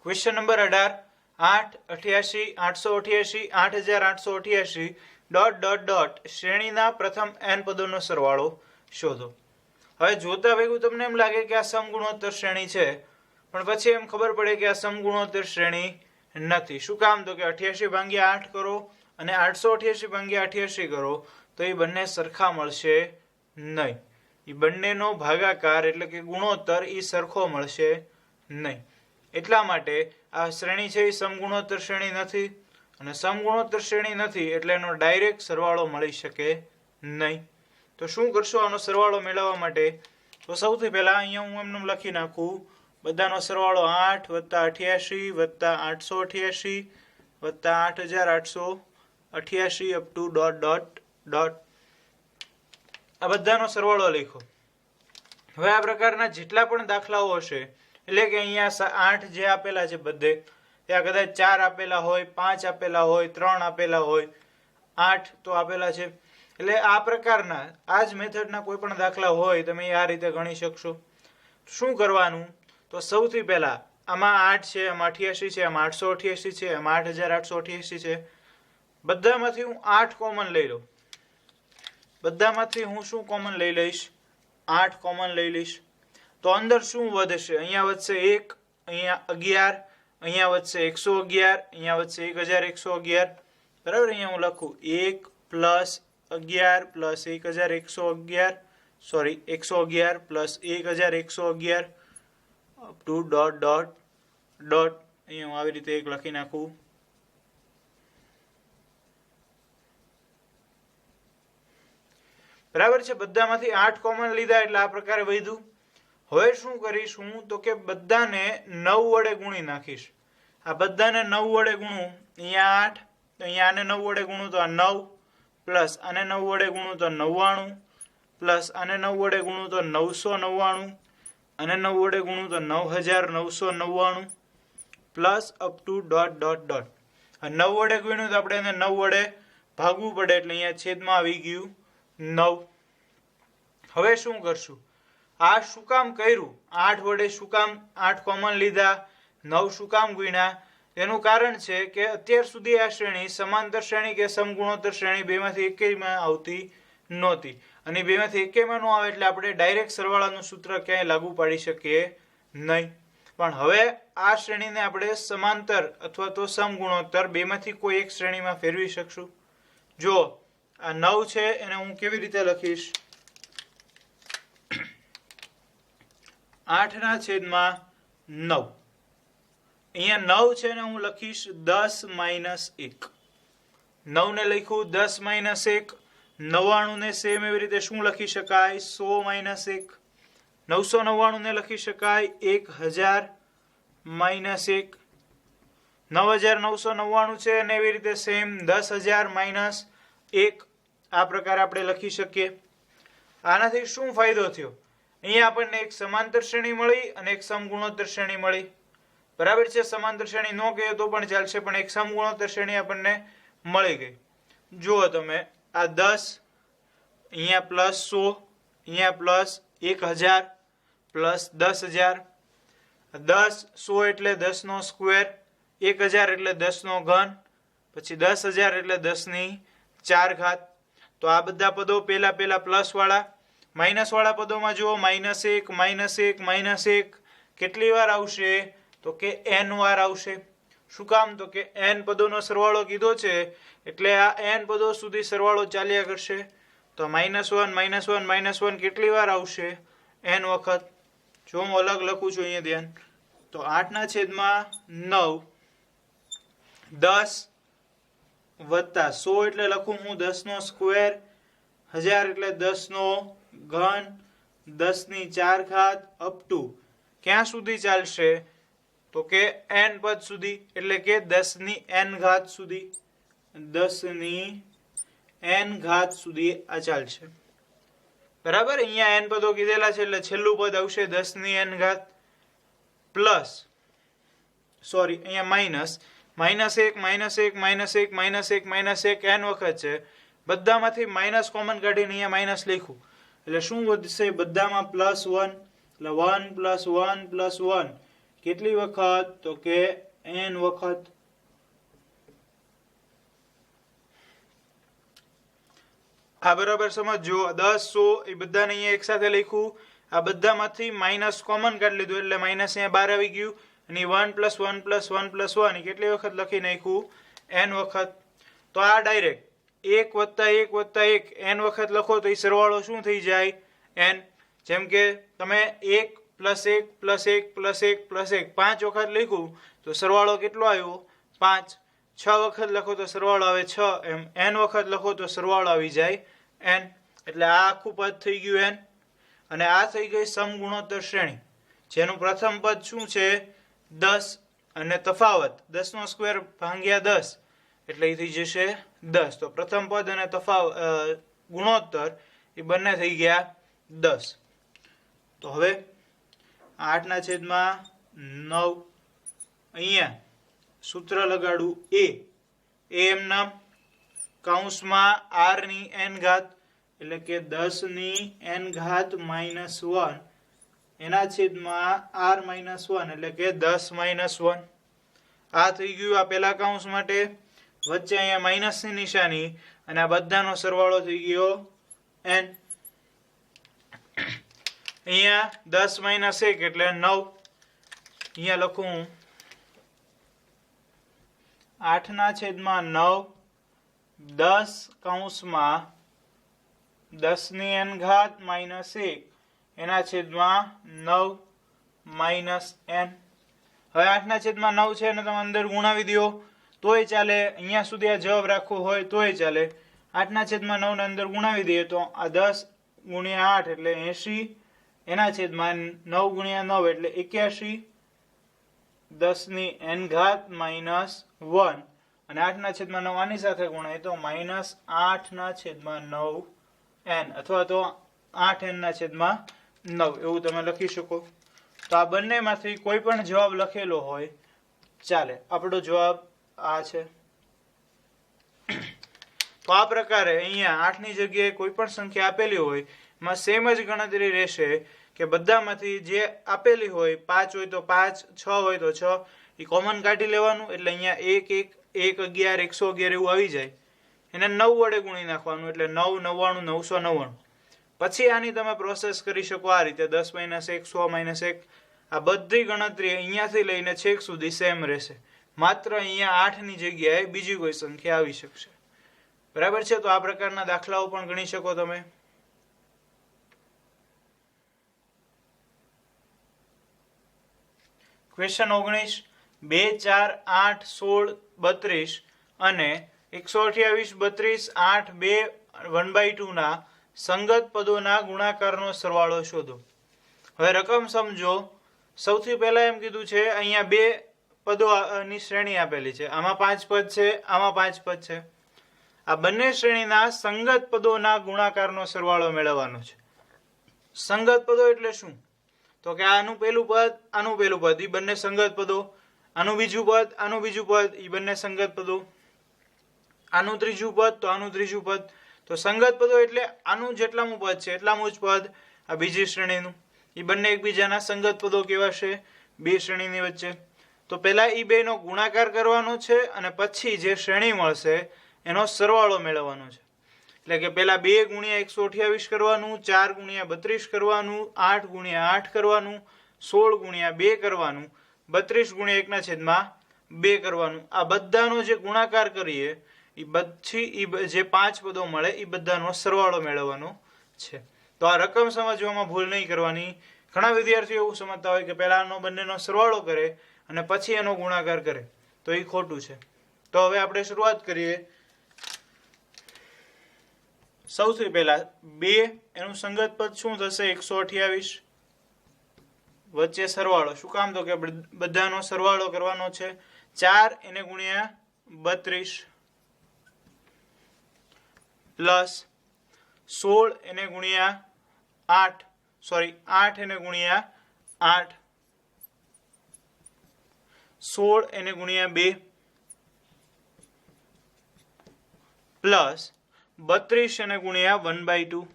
Question number 18 888 888 8888 dot dot dot શ્રેણીના પ્રથમ n પદોનો સરવાળો શોધો। હવે જોતા ભેગું તમને એમ લાગે કે આ સમગુણોત્તર શ્રેણી છે, પણ પછી એમ ખબર પડે કે આ સમગુણોત્તર શ્રેણી નથી। શું કામ? તો કે 88 ભાગ્યા 8 કરો અને 888 ભાગ્યા 88 કરો તો એ બંને સરખા મળશે નહીં। એ બંનેનો ભાગાકાર એટલે કે ગુણોત્તર એ સરખો મળશે નહીં। એટલા માટે આ શ્રેણી છે એ સમગુણોત્તર શ્રેણી નથી, અને સમગુણોત્તર શ્રેણી નથી એટલે એનો ડાયરેક્ટ સરવાળો મળી શકે નહીં। તો શું કરશું આનો સરવાળો મેળવવા માટે? તો સૌથી પહેલા અહીંયા હું એમને લખી નાખું બધાનો સરવાળો 8 વત્તા 88 વત્તા 888 વત્તા 8888 up to dot dot dot, આ બધાનો સરવાળો લખો। હવે આ પ્રકારના જેટલા પણ દાખલાઓ હશે, એટલે કે અહીંયા 8 જે આપેલા છે બધે, ત્યાં કદાચ 4 આપેલા હોય, 5 આપેલા હોય, 3 આપેલા હોય, 8 તો આપેલા છે, એટલે આ પ્રકારના આ જ મેથડના કોઈ પણ દાખલા હોય તમે આ રીતે ગણી શકશો। શું કરવાનું? તો સૌથી પહેલા આમાં 8 છે, આમાં 88 છે, આમાં 888 છે, આમાં 8888 છે, બધામાંથી હું 8 કોમન લઈ લઉં। બધામાંથી હું શું કોમન લઈ લઈશ? 8 કોમન લઈ લઈશ। તો અંદર શું વધશે? અહીંયા વધશે 1, અહીંયા 11, અહીંયા વધશે 111, અહીંયા વધશે 1111, બરાબર। અહીંયા હું લખું 1 plus 11 plus 1111, sorry 111 plus 1111 up to dot dot dot, અહીંયા હું આવી રીતે એક લખી નાખું। બરાબર છે, બધામાંથી 8 કોમન લીધા એટલે આ પ્રકારે વધ્યું। હવે શું કરીશ હું? તો કે બધાને 9 વડે ગુણી નાખીશ। આ બધાને 9 વડે ગુણું, અહીંયા 8, તો અહીંયા આને 9 વડે ગુણું તો આ 9, પ્લસ આને 9 વડે ગુણું તો 99, પ્લસ આને 9 વડે ગુણું તો 999, અને 9 વડે ગુણું તો 9999, plus up to dot dot dot. 9 વડે ગુણ્યું તો આપણે એને 9 વડે ભાગવું પડે એટલે અહીંયા છેદમાં આવી ગયું 9। હવે શું કરશું? આ શું કામ કર્યું? 8 વડે શું કામ 8 કોમન લીધા, 9 શું કામ ગુણ્યા? એનું કારણ છે કે અત્યાર સુધી આ શ્રેણી સમાંતર શ્રેણી કે સમગુણોત્તર શ્રેણી બેમાંથી એકેયમાં આવતી નહોતી, અને બેમાંથી એકેયમાં ન આવે એટલે આપણે ડાયરેક્ટ સરવાળાનું સૂત્ર ક્યાંય લાગુ પાડી શકીએ નહીં। પણ હવે આ શ્રેણીને આપણે સમાંતર અથવા તો સમગુણોત્તર બેમાંથી કોઈ એક શ્રેણીમાં ફેરવી શકશું। જો આ 9 છે એને હું કેવી રીતે લખીશ? 8 ના છેદમાં 9, અહીંયા 9 છે ને હું લખીશ 10 માઇનસ 1, 9 ને લખ્યું 10 માઇનસ 1, 99 ને સેમ એવી રીતે શું લખી શકાય? 100 માઇનસ 1, 999 ને લખી શકાય 1000 માઇનસ 1, 9999 છે અને એવી રીતે સેમ 10000 માઇનસ 1, આ પ્રકારે આપણે લખી શકીએ। આનાથી શું ફાયદો થયો? અહીંયા આપણને એક સમાંતર શ્રેણી મળી અને એક સમગુણોત્તર શ્રેણી મળી, બરાબર છે। સમાંતર શ્રેણી ન કહીએ તો પણ ચાલશે, પણ એક સમગુણોત્તર શ્રેણી આપણને મળી ગઈ। જુઓ તમે આ 10, અહીંયા પ્લસ 100, અહીંયા પ્લસ 1000 પ્લસ 10000, 10 100 એટલે 10 નો સ્ક્વેર, 1000 એટલે 10 નો ઘન, પછી 10000 એટલે 10 ની 4 ઘાત। તો આ બધા પદો પેલા પ્લસ વાળા, માઇનસ વાળા પદોમાં જુઓ -1 -1 -1 કેટલી વાર આવશે? તો કે n વાર આવશે। શું કામ? તો કે n પદોનો સરવાળો કીધો છે એટલે આ n પદો સુધી સરવાળો ચાલ્યા કરશે। તો -1 -1 કેટલી વાર આવશે? n વખત। જો હું અલગ લખું છું અહીંયા ધ્યાન, તો 8 ના છેદમાં 9, 10 વત્તા 100 એટલે લખું હું 10 નો સ્ક્વેર, 1000 એટલે 10 નો ઘન, 10 ની 4 ઘાત અપ ટુ ક્યાં સુધી ચાલશે? તો કે n પદ સુધી, એટલે કે 10 ની n ઘાત સુધી, 10 ની n ઘાત સુધી આ ચાલશે, બરાબર। અહીંયા n પદો કીધેલા છે એટલે છેલ્લું પદ આવશે 10 ની n ઘાત, પ્લસ સોરી અહીંયા માઇનસ -1 -1 -1 -1 n વખત છે, બધામાંથી માઇનસ કોમન કાઢીને અહીંયા માઇનસ લખ્યું એટલે શું વધશે? બધામાં +1, એટલે 1 + 1 + 1 કેટલી વખત? તો કે n વખત. આ બરાબર સમજો. 10 100 એ બધાને અહીંયા એક સાથે લખ્યું. આ બધામાંથી માઇનસ કોમન કાઢી લીધું એટલે માઇનસ અહીંયા બહાર આવી ગયું. અને 1 + 1 + 1 + 1 કેટલી વખત લખી નાખ્યું? n વખત. તો આ ડાયરેક્ટ 1 + 1 + 1 n વખત લખો તો એ સરવાળો શું થઈ જાય? n. જેમ કે તમે 1 + 1 + 1 + 1 + 1 5 વખત લખ્યું તો સરવાળો કેટલો આવ્યો? 5. 6 વખત લખો તો સરવાળો આવે 6. એમ n વખત લખો તો સરવાળો આવી જાય n. એટલે આ આખું પદ થઈ ગયું n. અને આ થઈ ગઈ સમગુણોત્તર શ્રેણી, જેનું પ્રથમ પદ શું છે? 10 અને તફાવત 10² ભાગ્યા 10 એટલે એ થઈ જશે 10. તો પ્રથમ પદ અને ગુણોત્તર એ બંને થઈ ગયા 10. તો હવે 8/9 અહીંયા સૂત્ર લગાડું a એમ નામ કૌંસમાં r ની n ઘાત એટલે કે 10 ની n ઘાત -1 એના છેદમાં r - 1 એટલે કે 10 - 1. આ થઈ ગયું આ પેલા કૌંસ માટે. વચ્ચે અહીંયા માઇનસ ની નિશાની અને આ બધાનો સરવાળો થઈ ગયો n. અહીંયા 10 - 1 એટલે 9. અહીંયા લખું 8/9 10 કૌંસમાં 10 ની n ઘાત -1 એના છેદમાં 9 - n. હવે 8/9 છે અને તમે અંદર ગુણાવી દો તોય ચાલે. અહીંયા સુધી આ જવાબ રાખવો હોય તોય ચાલે. 8/9 ને અંદર ગુણાવી દઈએ તો આ 10 × 8 એટલે 80 એના છેદમાં 9 × 9 એટલે 81. 10 ની n ઘાત -1 અને 8/9 આની સાથે ગુણાય તો -8/9 n અથવા તો 8n/9 એવું તમે લખી શકો. તો આ બંનેમાંથી કોઈ પણ જવાબ લખેલો હોય ચાલે. આપણો જવાબ આ છે. તો આ પ્રકારે અહીંયા 8 ની જગ્યાએ કોઈ પણ સંખ્યા આપેલી હોય એમાં સેમ જ ગણતરી રહેશે કે બધામાંથી જે આપેલી હોય 5 હોય તો 5, 6 હોય તો 6 એ કોમન કાઢી લેવાનું. એટલે અહીંયા 1 1 1 11 111 એવું આવી જાય. એને 9 વડે ગુણી નાખવાનું એટલે 9 99 999. પછી આની તમે પ્રોસેસ કરી શકો આ રીતે 10 - 1 100 - 1. આ બધી ગણતરી અહીંયાથી લઈને છેક સુધી સેમ રહેશે. માત્ર અહીંયા 8 ની જગ્યાએ બીજી કોઈ સંખ્યા આવી શકશે. બરાબર છે. તો આ પ્રકારના દાખલાઓ પણ ગણી શકો તમે. ક્વેશ્ચન 19 2 4 8 16 32 અને 128 32 8 2 1/2 ના સંગત પદોના ગુણાકારનો સરવાળો શોધો. હવે રકમ સમજો. સૌથી પહેલા એમ કીધું છે અહીંયા બે પદોની શ્રેણી આપેલી છે. આમાં 5 પદ છે, આમાં 5 પદ છે. આ બંને શ્રેણીના સંગત પદોના ગુણાકારનો સરવાળો મેળવવાનો છે. સંગત પદો એટલે શું? તો કે આનું પહેલું પદ આનું પહેલું પદ એ બંને સંગત પદો. આનું બીજું પદ આનું બીજું પદ એ બંને સંગત પદો. આનું ત્રીજું પદ તો આનું ત્રીજું પદ. તો સંગત પદો એટલે આનું જેટલામું પદ છે એટલામું જ પદ આ બીજી શ્રેણીનું. એ બંને એકબીજાના સંગત પદો કહેવાશે બે શ્રેણીની વચ્ચે. તો પહેલા એ બેનો ગુણાકાર કરવાનો છે અને પછી જે શ્રેણી મળશે એનો સરવાળો મેળવવાનો છે. એટલે કે પહેલા 2 × 128 કરવાનું, 4 × 32 કરવાનું, 8 × 8 કરવાનું, 16 × 2 કરવાનું, 32 × 1/2 કરવાનું. આ બધાનો જે ગુણાકાર કરીએ એ પછી જે 5 પદો મળે એ બધાનો સરવાળો મેળવવાનો છે. તો આ રકમ સમજવામાં ભૂલ નહીં કરવાની. ઘણા વિદ્યાર્થીઓ એવું સમજતા હોય કે પહેલા આનો બંનેનો સરવાળો કરે અને પછી એનો ગુણાકાર કરે, તો એ ખોટું છે. તો હવે આપણે શરૂઆત કરીએ. સૌથી પહેલા 2 એનું સંગત પદ શું થશે? 128 વચ્ચે સરવાળો. શું કામ? તો કે બધાનો સરવાળો કરવાનો છે. 4 એને ગુણ્યા 32 પ્લસ 16 એને ગુણ્યા 8 8 એને ગુણ્યા 8, 16 એને ગુણ્યા 2 પ્લસ 32 એને ગુણ્યા 1/2.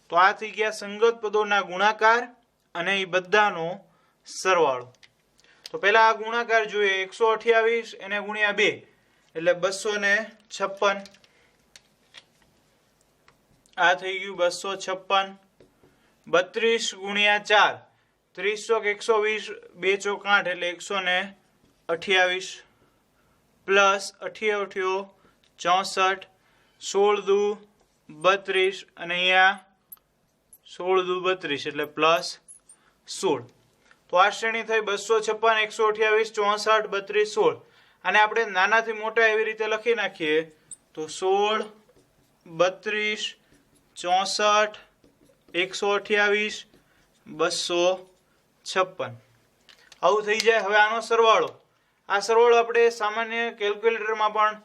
તો આ થઈ ગયા સંગત પદોના ગુણાકાર અને એ બધાનો સરવાળો. તો પહેલા આ ગુણાકાર જોઈએ. 128 એને ગુણ્યા 2 એટલે 256. આ થઈ ગયું 256. 32 ગુણ્યા 4 30 120 2 ચોક 8 એટલે 128 પ્લસ 88 64 16 દુ 32 અને અહીંયા 16 દુ 32 એટલે પ્લસ 16. તો આ શ્રેણી થઈ 256 128 64 32 16. અને આપણે નાનાથી મોટા એવી રીતે લખી નાખીએ તો 16 32 64 128 256 આવું થઈ જાય. હવે આનો સરવાળો, આ સરવાળો આપણે સામાન્ય કેલ્ક્યુલેટરમાં પણ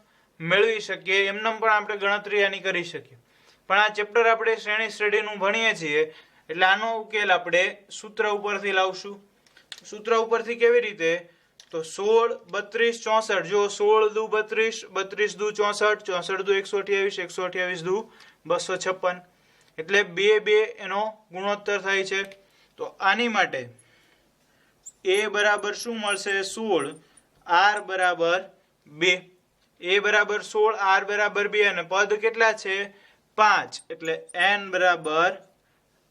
મેળવી શકીએ, એમને પણ આપણે ગણતરી આની કરી શકીએ. પણ આ ચેપ્ટર આપણે શ્રેણી સ્ટડીનું ભણીએ છીએ એટલે આનો ઉકેલ આપણે સૂત્ર ઉપરથી લાવશું. સૂત્ર ઉપરથી કેવી રીતે? તો 16 32 64 જો 16 દુ 32 32 દુ 64 64 દુ 128 128 દુ 256 એટલે 2 2 એનો ગુણોત્તર થાય છે. તો આની માટે a બરાબર શું મળશે? 16 r બરાબર 2. a બરાબર 16 r બરાબર 2 અને પદ કેટલા છે? 5 એટલે n બરાબર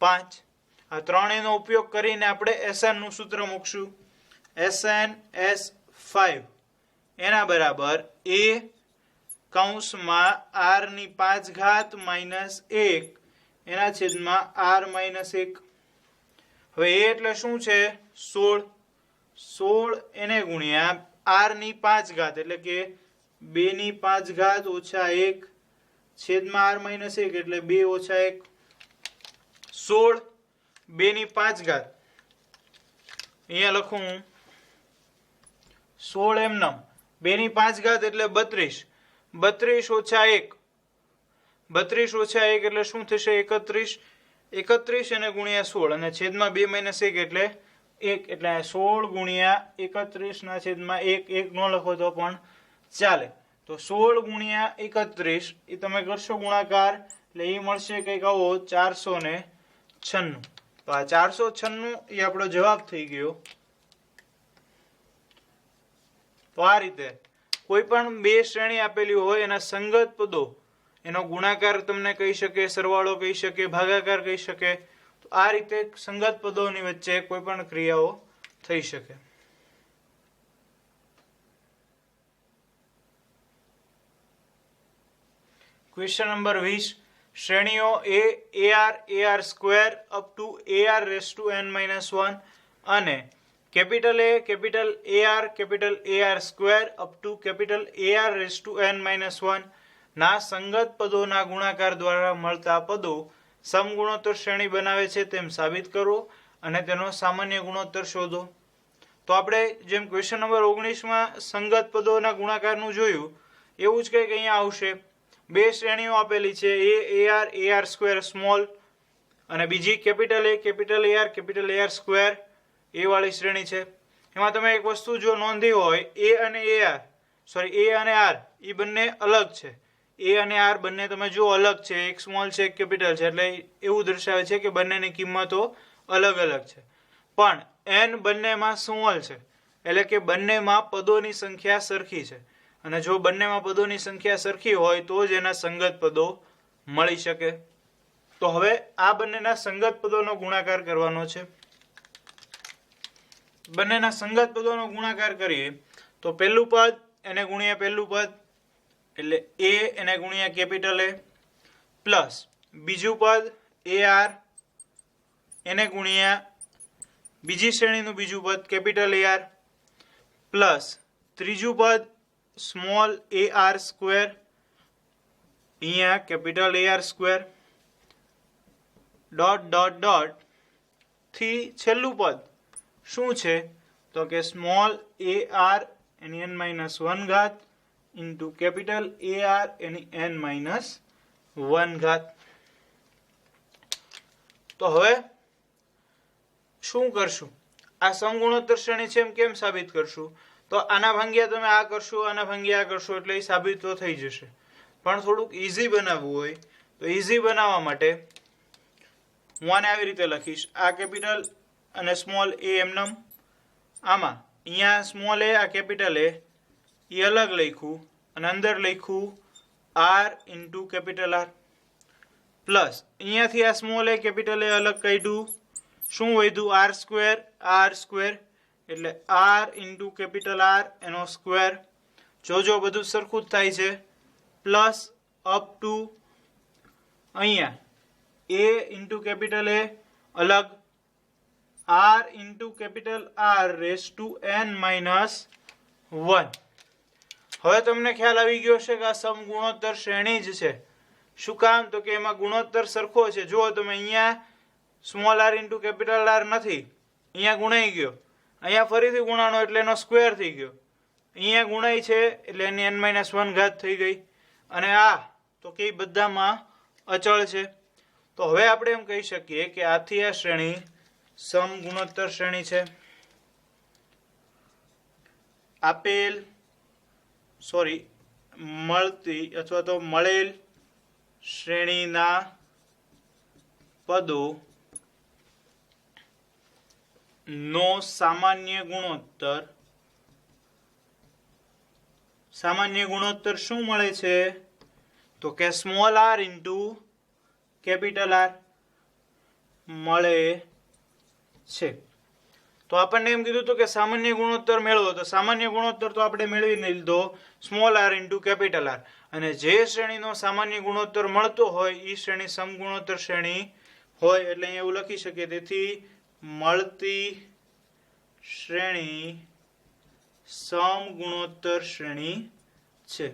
5. આ ત્રણેયનો ઉપયોગ કરીને આપણે SN નું સૂત્ર મૂકશું. SN S5 એના બરાબર a કૌંસમાં r ની 5 ઘાત માઇનસ 1 એના છેદમાં r માઇનસ 1. હવે a એટલે શું છે? 16. 16 એને ગુણ્યા r ની 5 ઘાત એટલે કે 2 ની 5 ઘાત ઓછા 1 છેદમાં r માઇનસ 1 એટલે 2 ઓછા 1. 16 2 ની 5 ઘાત અહીંયા લખું હું 16 એમનેમ 2 ની 5 ઘાત એટલે 32 32 ઓછા 1 32 ઓછા 1 એટલે શું થશે? 31 31 એને ગુણ્યા 16 અને છેદમાં 2 માઇનસ 1 એટલે 1 એટલે 16 ગુણ્યા 31 ના છેદમાં 1 1 નો લખો તો પણ ચાલે. તો 16 ગુણ્યા 31 એ તમે કરશો ગુણાકાર એટલે એ મળશે કંઈક આવો 496. તો આ 496 એ આપણો જવાબ થઈ ગયો. તો આ રીતે કોઈ પણ બે શ્રેણી આપેલી હોય એના સંગત પદો એનો ગુણાકાર તમને કહી શકે, સરવાળો કહી શકે, ભાગાકાર કહી શકે. તો આ રીતે સંગત પદોની વચ્ચે કોઈ પણ ક્રિયાઓ થઈ શકે. Question number 20. શ્રેણીઓ AR square up to AR raise to n-1 અને capital AR square up to AR raise to n-1 ના સંગત પદોના ગુણાકાર દ્વારા મળતા પદો સમગુણોત્તર શ્રેણી બનાવે છે તેમ સાબિત કરો અને તેનો સામાન્ય ગુણોત્તર શોધો. તો આપણે જેમ ક્વેશ્ચન નંબર 19માં સંગત પદોના ગુણાકારનું જોયું એવું જ કંઈક અહીંયા આવશે. બે શ્રેણીઓ આપેલી છે AR સ્ક્વેર સ્મોલ અને બીજી કેપિટલ AR સ્ક્વેર એ વાળી શ્રેણી છે. એમાં તમે એક વસ્તુ જો નોંધી હોય A અને R એ બંને અલગ છે. A અને R બંને તમે જો અલગ છે, એક સ્મોલ છે એક કેપિટલ છે એટલે એવું દર્શાવે છે કે બંનેની કિંમતો અલગ અલગ છે. પણ n બંનેમાં સ્મોલ છે એટલે કે બંનેમાં પદોની સંખ્યા સરખી છે અને જો બંનેમાં પદોની સંખ્યા સરખી હોય તો જ એના સંગત પદો મળી શકે. તો હવે આ બંનેના સંગત પદોનો ગુણાકાર કરવાનો છે. બંનેના સંગત પદોનો ગુણાકાર કરીએ તો પહેલું પદ એને ગુણ્યા પહેલું પદ એટલે A એને ગુણ્યા કેપિટલ A પ્લસ બીજું પદ AR એને ગુણ્યા બીજી શ્રેણીનું બીજું પદ કેપિટલ AR પ્લસ ત્રીજું પદ સ્મોલ AR સ્ક્વેર અહીંયા capital AR square dot dot dot થી છેલ્લું પદ શું છે તો કે સ્મોલ AR એની n-1 ઘાત ઇન્ટુ કેપિટલ AR એની n-1 ઘાત. તો હવે શું કરશું? આ સમગુણોત્તર શ્રેણી છે એમ કેમ સાબિત કરશું? તો આના ભાંગ્યા તમે આ કરશો, આના ભાંગ્યા આ કરશો એટલે એ સાબિત તો થઈ જશે. પણ થોડુંક ઈઝી બનાવવું હોય તો ઈઝી બનાવવા માટે હું આને આવી રીતે લખીશ. આ કેપિટલ અને સ્મોલ એ એમનેમ આમાં અહીંયા સ્મોલ એ આ કેપિટલ એ અલગ લખ્યું અને અંદર લખ્યું R into capital R plus અહીંયાથી આ સ્મોલ એ કેપિટલ એ અલગ કાઢ્યું શું વધ્યું આર સ્ક્વેર એટલે આર ઇન્ટુ કેપિટલ આર એનો સ્ક્વેર જો બધું સરખું જ થાય છે પ્લસ અપ ટુ અહીંયા એ ઇન્ટુ કેપિટલ એ અલગ R into capital R raise to n minus 1 હવે તમને ખ્યાલ આવી ગયો છે કે આ સમગુણોત્તર શ્રેણી જ છે શું કામ તો કે એમાં ગુણોત્તર સરખો છે જુઓ તમે અહીંયા small R into capital R નથી અહીંયા ગુણાઈ ગયો અહીંયા ફરીથી ગુણાણો એટલે એનો સ્ક્વેર થઈ ગયો અહીંયા ગુણાય છે એટલે એની n-1 ઘાત થઈ ગઈ અને આ તો કે બધામાં અચળ છે તો હવે આપણે એમ કહી શકીએ કે આથી આ શ્રેણી સમગુણોત્તર શ્રેણી છે આપેલ મળતી અથવા તો મળેલ શ્રેણીના પદો નો સામાન્ય ગુણોત્તર શું મળે છે તો કે small R into capital R મળે છે તો આપણને એમ કીધું હતું કે સામાન્ય ગુણોત્તર મેળવો તો સામાન્ય ગુણોત્તર તો આપણે મેળવી લીધો small R into capital R અને જે શ્રેણીનો સામાન્ય ગુણોત્તર મળતો હોય એ શ્રેણી સમગુણોત્તર શ્રેણી હોય એટલે અહીંયા એવું લખી શકીએ તેથી મળતી શ્રેણી સમગુણોત્તર શ્રેણી છે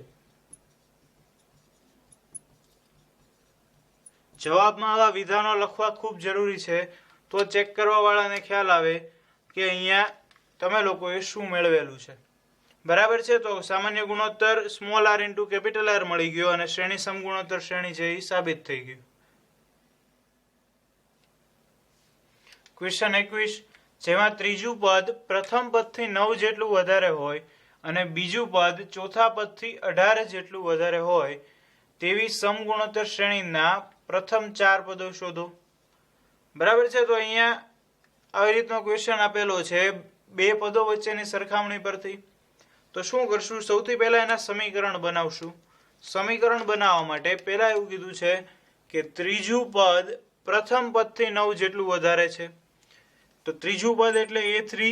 જવાબમાં આવા વિધાનો લખવા ખૂબ જરૂરી છે તો ચેક કરવા વાળાને ખ્યાલ આવે કે અહીંયા તમે લોકોએ શું મેળવેલું છે બરાબર છે તો સામાન્ય ગુણોત્તર small R into capital R મળી ગયો અને શ્રેણી સમગુણોત્તર શ્રેણી છે એ સાબિત થઈ ગયું ક્વેશ્ચન 21 જેમાં ત્રીજું પદ પ્રથમ પદથી 9 જેટલું વધારે હોય અને બીજું પદ ચોથા પદથી 18 જેટલું વધારે હોય તેવી સમગુણોત્તર શ્રેણીના પ્રથમ 4 પદો શોધો બરાબર છે તો અહીંયા આવી રીતનો ક્વેશ્ચન આપેલો છે બે પદો વચ્ચેની સરખામણી પરથી તો શું કરશું સૌથી પહેલા એના સમીકરણ બનાવશું સમીકરણ બનાવવા માટે પહેલા એવું કીધું છે કે ત્રીજું પદ પ્રથમ પદથી 9 જેટલું વધારે છે તો ત્રીજું પદ એટલે a3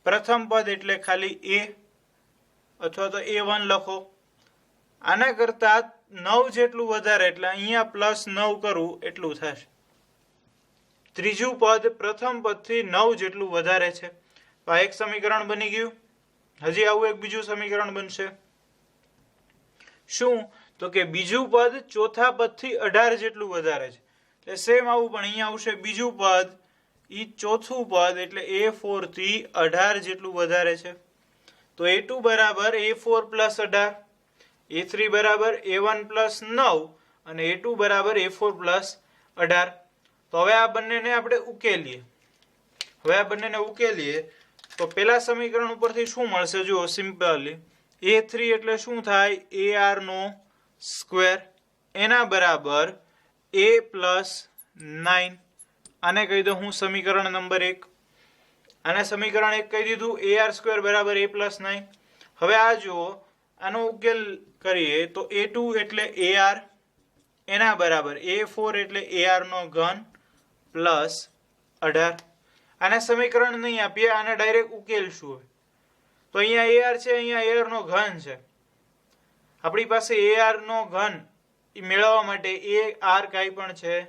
પ્રથમ પદ એટલે ખાલી a અથવા તો a1 લખો આના કરતા 9 જેટલું વધારે એટલે અહીંયા +9 કરું એટલું થશે ત્રીજું પદ પ્રથમ પદથી 9 જેટલું વધારે છે તો આ એક સમીકરણ બની ગયું હજી આવું એક બીજું સમીકરણ બનશે શું તો કે બીજું પદ ચોથા પદથી 18 જેટલું વધારે છે એટલે સેમ આવું પણ અહીંયા આવશે બીજું પદ ઈ ચોથું પદ એટલે a4 થી 18 જેટલું વધારે છે તો a2 બરાબર a4 + 18 a3 બરાબર a1 + 9 અને a2 બરાબર a4 + 18 તો હવે આ બંનેને આપણે ઉકેલીએ તો પહેલા સમીકરણ ઉપરથી શું મળશે જુઓ સિમ્પલી a3 એટલે શું થાય ar નો સ્ક્વેર એના બરાબર a + 9 આને કહી દઉં હું સમીકરણ નંબર 1 આને સમીકરણ 1 કહી દીધું ar² બરાબર a + 9 હવે આ જુઓ આનો ઉકેલ કરીએ તો a2 એટલે ar એના બરાબર a4 એટલે ar નો ઘન પ્લસ 18 આને સમીકરણ નહીં આપીએ આને ડાયરેક્ટ ઉકેલશું તો અહીંયા ar છે અહીંયા ar નો ઘન છે આપણી પાસે ar નો ઘન મેળવવા માટે ar કાંઈ પણ છે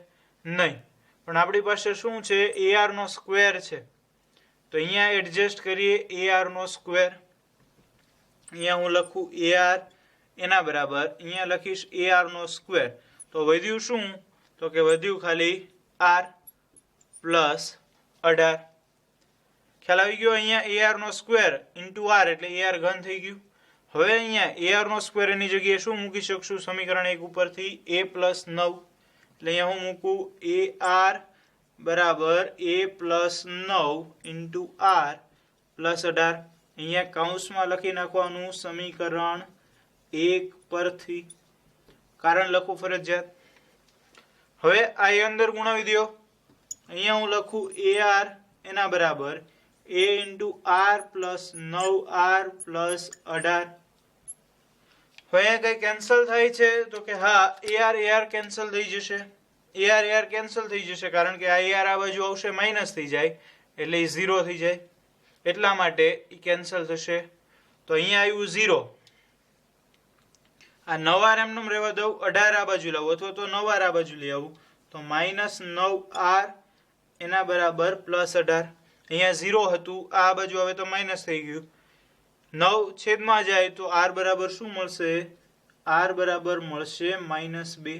નહીં પણ આપણી પાસે શું છે ar નો સ્ક્વેર છે તો અહીંયા એડજસ્ટ કરીએ ar નો સ્ક્વેર અહીંયા હું લખું ar એના બરાબર અહીંયા લખીશ ar નો સ્ક્વેર તો વધ્યું શું તો કે વધ્યું ખાલી r પ્લસ 18 ખ્યાલ આવી ગયો અહીંયા ar નો સ્ક્વેર ઇન્ટુ r એટલે ar ઘન થઈ ગયું હવે અહીંયા ar નો સ્ક્વેર એની જગ્યાએ શું મૂકી શકશું સમીકરણ 1 ઉપરથી a + 9 એટલે અહીંયા હું મૂકું ar બરાબર a + 9 ઇન્ટુ r પ્લસ 18 અહીંયા કૌંસમાં લખી નાખવાનું સમીકરણ 1 પરથી કારણ લખવું ફરજિયાત હવે આ અંદર ગુણાવી દો અહીંયા હું લખું AR એના બરાબર A into R plus 9R plus 18. હવે અહીંયા કઈ કેન્સલ થાય છે તો કે હા, AR કેન્સલ થઈ જશે. AR કેન્સલ થઈ જશે કારણ કે આ AR આ બાજુ આવશે માઇનસ થઈ જાય એટલે એ 0 થઈ જાય, એટલા માટે એ કેન્સલ થશે. તો અહીંયા આવ્યું 0. આ 9R એમનેમ રહેવા દઉં, 18 આ બાજુ લાવું અથવા તો 9R આ બાજુ લઈ આવું તો -9R એના બરાબર +18. અહીંયા 0 હતું, આ બાજુ હવે તો માઇનસ થઈ ગયું. 9 છેદમાં જાય તો R બરાબર શું મળશે? R બરાબર મળશે -2.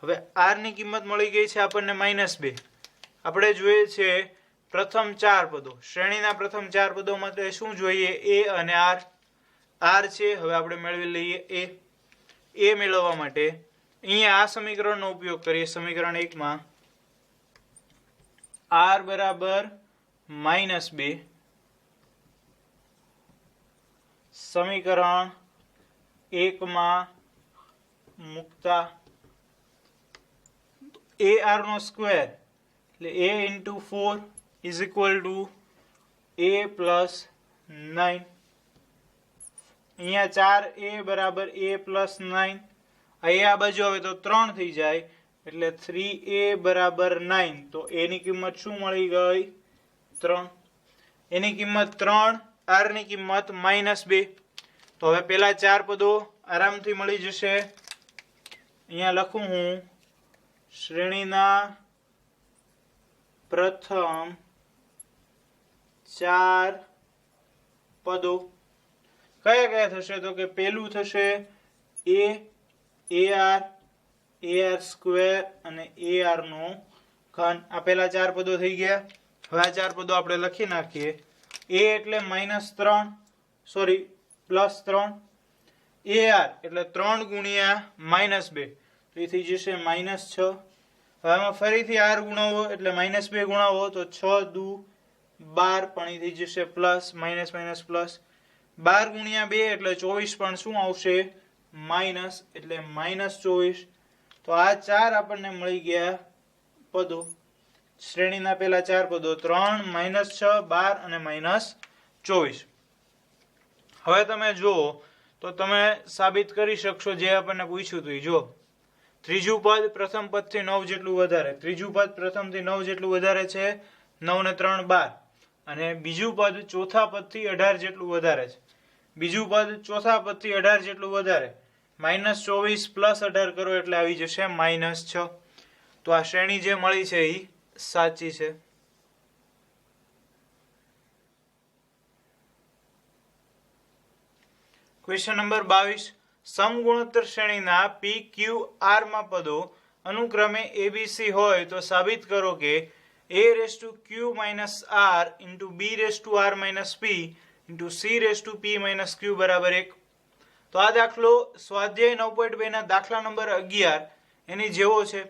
હવે R ની કિંમત મળી ગઈ છે આપણને -2. આપણે જોઈએ છે પ્રથમ 4 પદો, શ્રેણીના પ્રથમ 4 પદો માટે શું જોઈએ? A અને R. R છે, હવે આપણે મેળવી લઈએ A મેળવવા માટે અહીંયા આ સમીકરણનો ઉપયોગ કરીએ. સમીકરણ 1 માં R બરાબર -2, સમીકરણ 1 માં મૂકતા AR નો સ્ક્વેર એટલે A into 4 is equal to A plus 9. અહીંયા 4A બરાબર A plus 9. અહીંયા આ બાજુ આવે તો 3 થઈ જાય એટલે 3A બરાબર 9. તો A ની કિંમત શું મળી ગઈ? 3. એની કિંમત 3, R ની કિંમત -2. તો હવે પેલા 4 પદો આરામથી મળી જશે. અહીંયા લખું હું શ્રેણીના પ્રથમ 4 પદો કયા કયા થશે તો કે પેલું થશે AR સ્ક્વેર અને AR નો ઘન. આ પેલા 4 પદો થઈ ગયા. હવે આ 4 પદો આપણે લખી નાખીએ. A એટલે +3, AR એટલે 3 ગુણ્યા -2 તો એ થઈ જશે -6. હવે આમાં ફરીથી R ગુણાવો એટલે -2 ગુણાવો તો 6 દુ 12 પણ એ થઈ જશે પ્લસ માઇનસ પ્લસ. 12 ગુણ્યા 2 એટલે 24 પણ શું આવશે? માઇનસ એટલે -24. તો આ 4 આપણને મળી ગયા પદો. શ્રેણીના પેલા 4 પદો 3, -6, 12 અને -24. હવે તમે જુઓ તો તમે સાબિત કરી શકશો જે આપણને પૂછ્યું હતું. જો ત્રીજું પદ પ્રથમ પદથી 9 જેટલું વધારે, ત્રીજું પદ પ્રથમથી 9 જેટલું વધારે છે, 9 ને 3 12. અને બીજું પદ ચોથા પદથી 18 જેટલું વધારે છે. બીજું પદ ચોથા પદથી 18 જેટલું વધારે. -24 + 18 કરો એટલે આવી જશે -6. તો આ શ્રેણી જે મળી છે એ સાચી છે. Question number 22. સમગુણોત્તર શ્રેણીના PQR માં પદો અનુક્રમે ABC હોય તો સાબિત કરો કે A⁻ Q−R × B⁻R - P × C⁻P - Q બરાબર 1. તો આ દાખલો સ્વાધ્યાય 9.2 ના દાખલા નંબર 11 એની જેવો છે.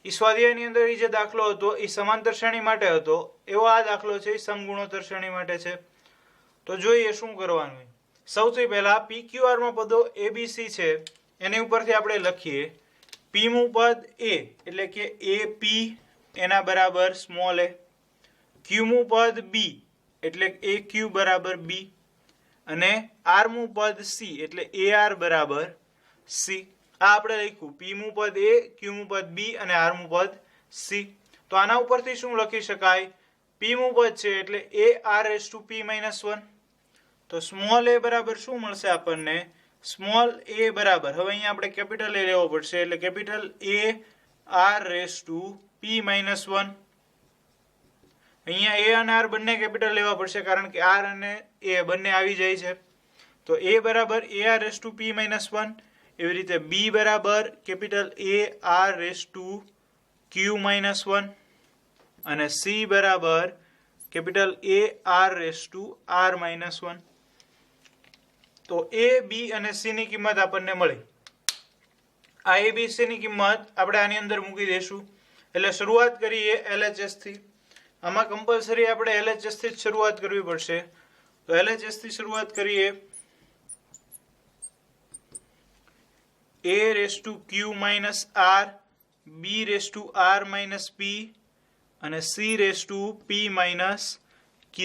એ સ્વાધ્યાયની અંદર જે દાખલો હતો એ સમાંતર શ્રેણી માટે હતો, એવો આ દાખલો છે એ સમગુણોત્તર શ્રેણી માટે છે. તો જોઈએ શું કરવાનું. સૌથી પહેલા PQR માં પદો ABC છે એની ઉપરથી આપણે લખીએ. P મું પદ A એટલે કે AP એના બરાબર સ્મોલ a. Q મું પદ B એટલે AQ બરાબર B. અને R મું પદ C એટલે AR બરાબર C. આ આપણે લખ્યું P મું પદ A, Q મું પદ B અને R મું પદ C. તો આના ઉપરથી શું લખી શકાય? P મું પદ છે એટલે AR⁻P - 1. તો સ્મોલ a બરાબર શું મળશે આપણને? સ્મોલ a બરાબર, હવે અહીંયા આપણે કેપિટલ A લેવો પડશે એટલે કેપિટલ AR⁻P - 1. અહીંયા A અને R બંને કેપિટલ લેવા પડશે કારણ કે R અને A બંને આવી જાય છે. તો A બરાબર AR⁻P - 1. એવી રીતે B બરાબર કેપિટલ AR⁻Q - 1 અને C બરાબર કેપિટલ AR⁻R - 1. તો A, B અને C ની કિંમત આપણને મળી. આ A, B, C ની કિંમત આપણે આની અંદર મૂકી દઈશું. એટલે શરૂઆત કરીએ LHS થી. આમાં કમ્પલસરી આપણે LHS થી જ શરૂઆત કરવી પડશે. તો LHS થી શરૂઆત કરીએ. A⁻Q - R, B⁻R - P અને c⁻p - q.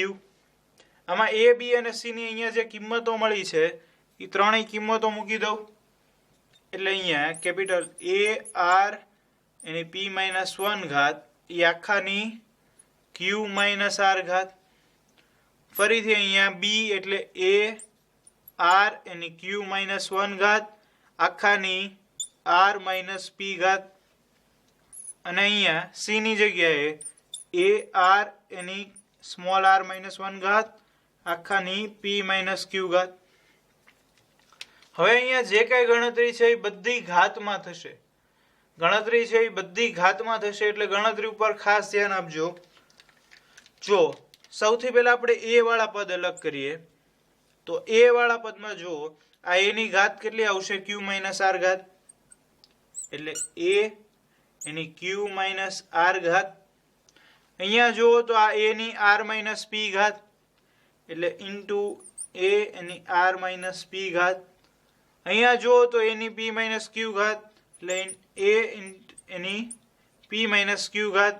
આમાં a, b અને c ની અહીંયા જે કિંમતો મળી છે એ ત્રણેય કિંમતો મૂકી દઉં એટલે અહીંયા capital A r any p - 1 ઘાત એ આખાની q - r ઘાત. ફરીથી અહીંયા b એટલે A r એની q - 1 ઘાત આખાની r - p ઘાત. અને અહીંયા c ની જગ્યાએ A r any small r - 1 ઘાત આખાની p - q ઘાત. હવે અહીંયા જે કઈ ગણતરી છે એ બધી ઘાતમાં થશે. ગણતરી છે એ બધી ઘાતમાં થશે એટલે ગણતરી ઉપર ખાસ ધ્યાન આપજો. જો સૌથી પહેલા આપણે a વાળા પદ અલગ કરીએ તો a વાળા પદમાં જો આ a ની ઘાત કેટલી આવશે q - r ઘાત એટલે a એની q - r ઘાત. અહીંયા જુઓ તો આ a ની r - p ઘાત એટલે into a any r - p ઘાત. અહીંયા જુઓ તો a ની p - q ઘાત એટલે a એની p - q ઘાત.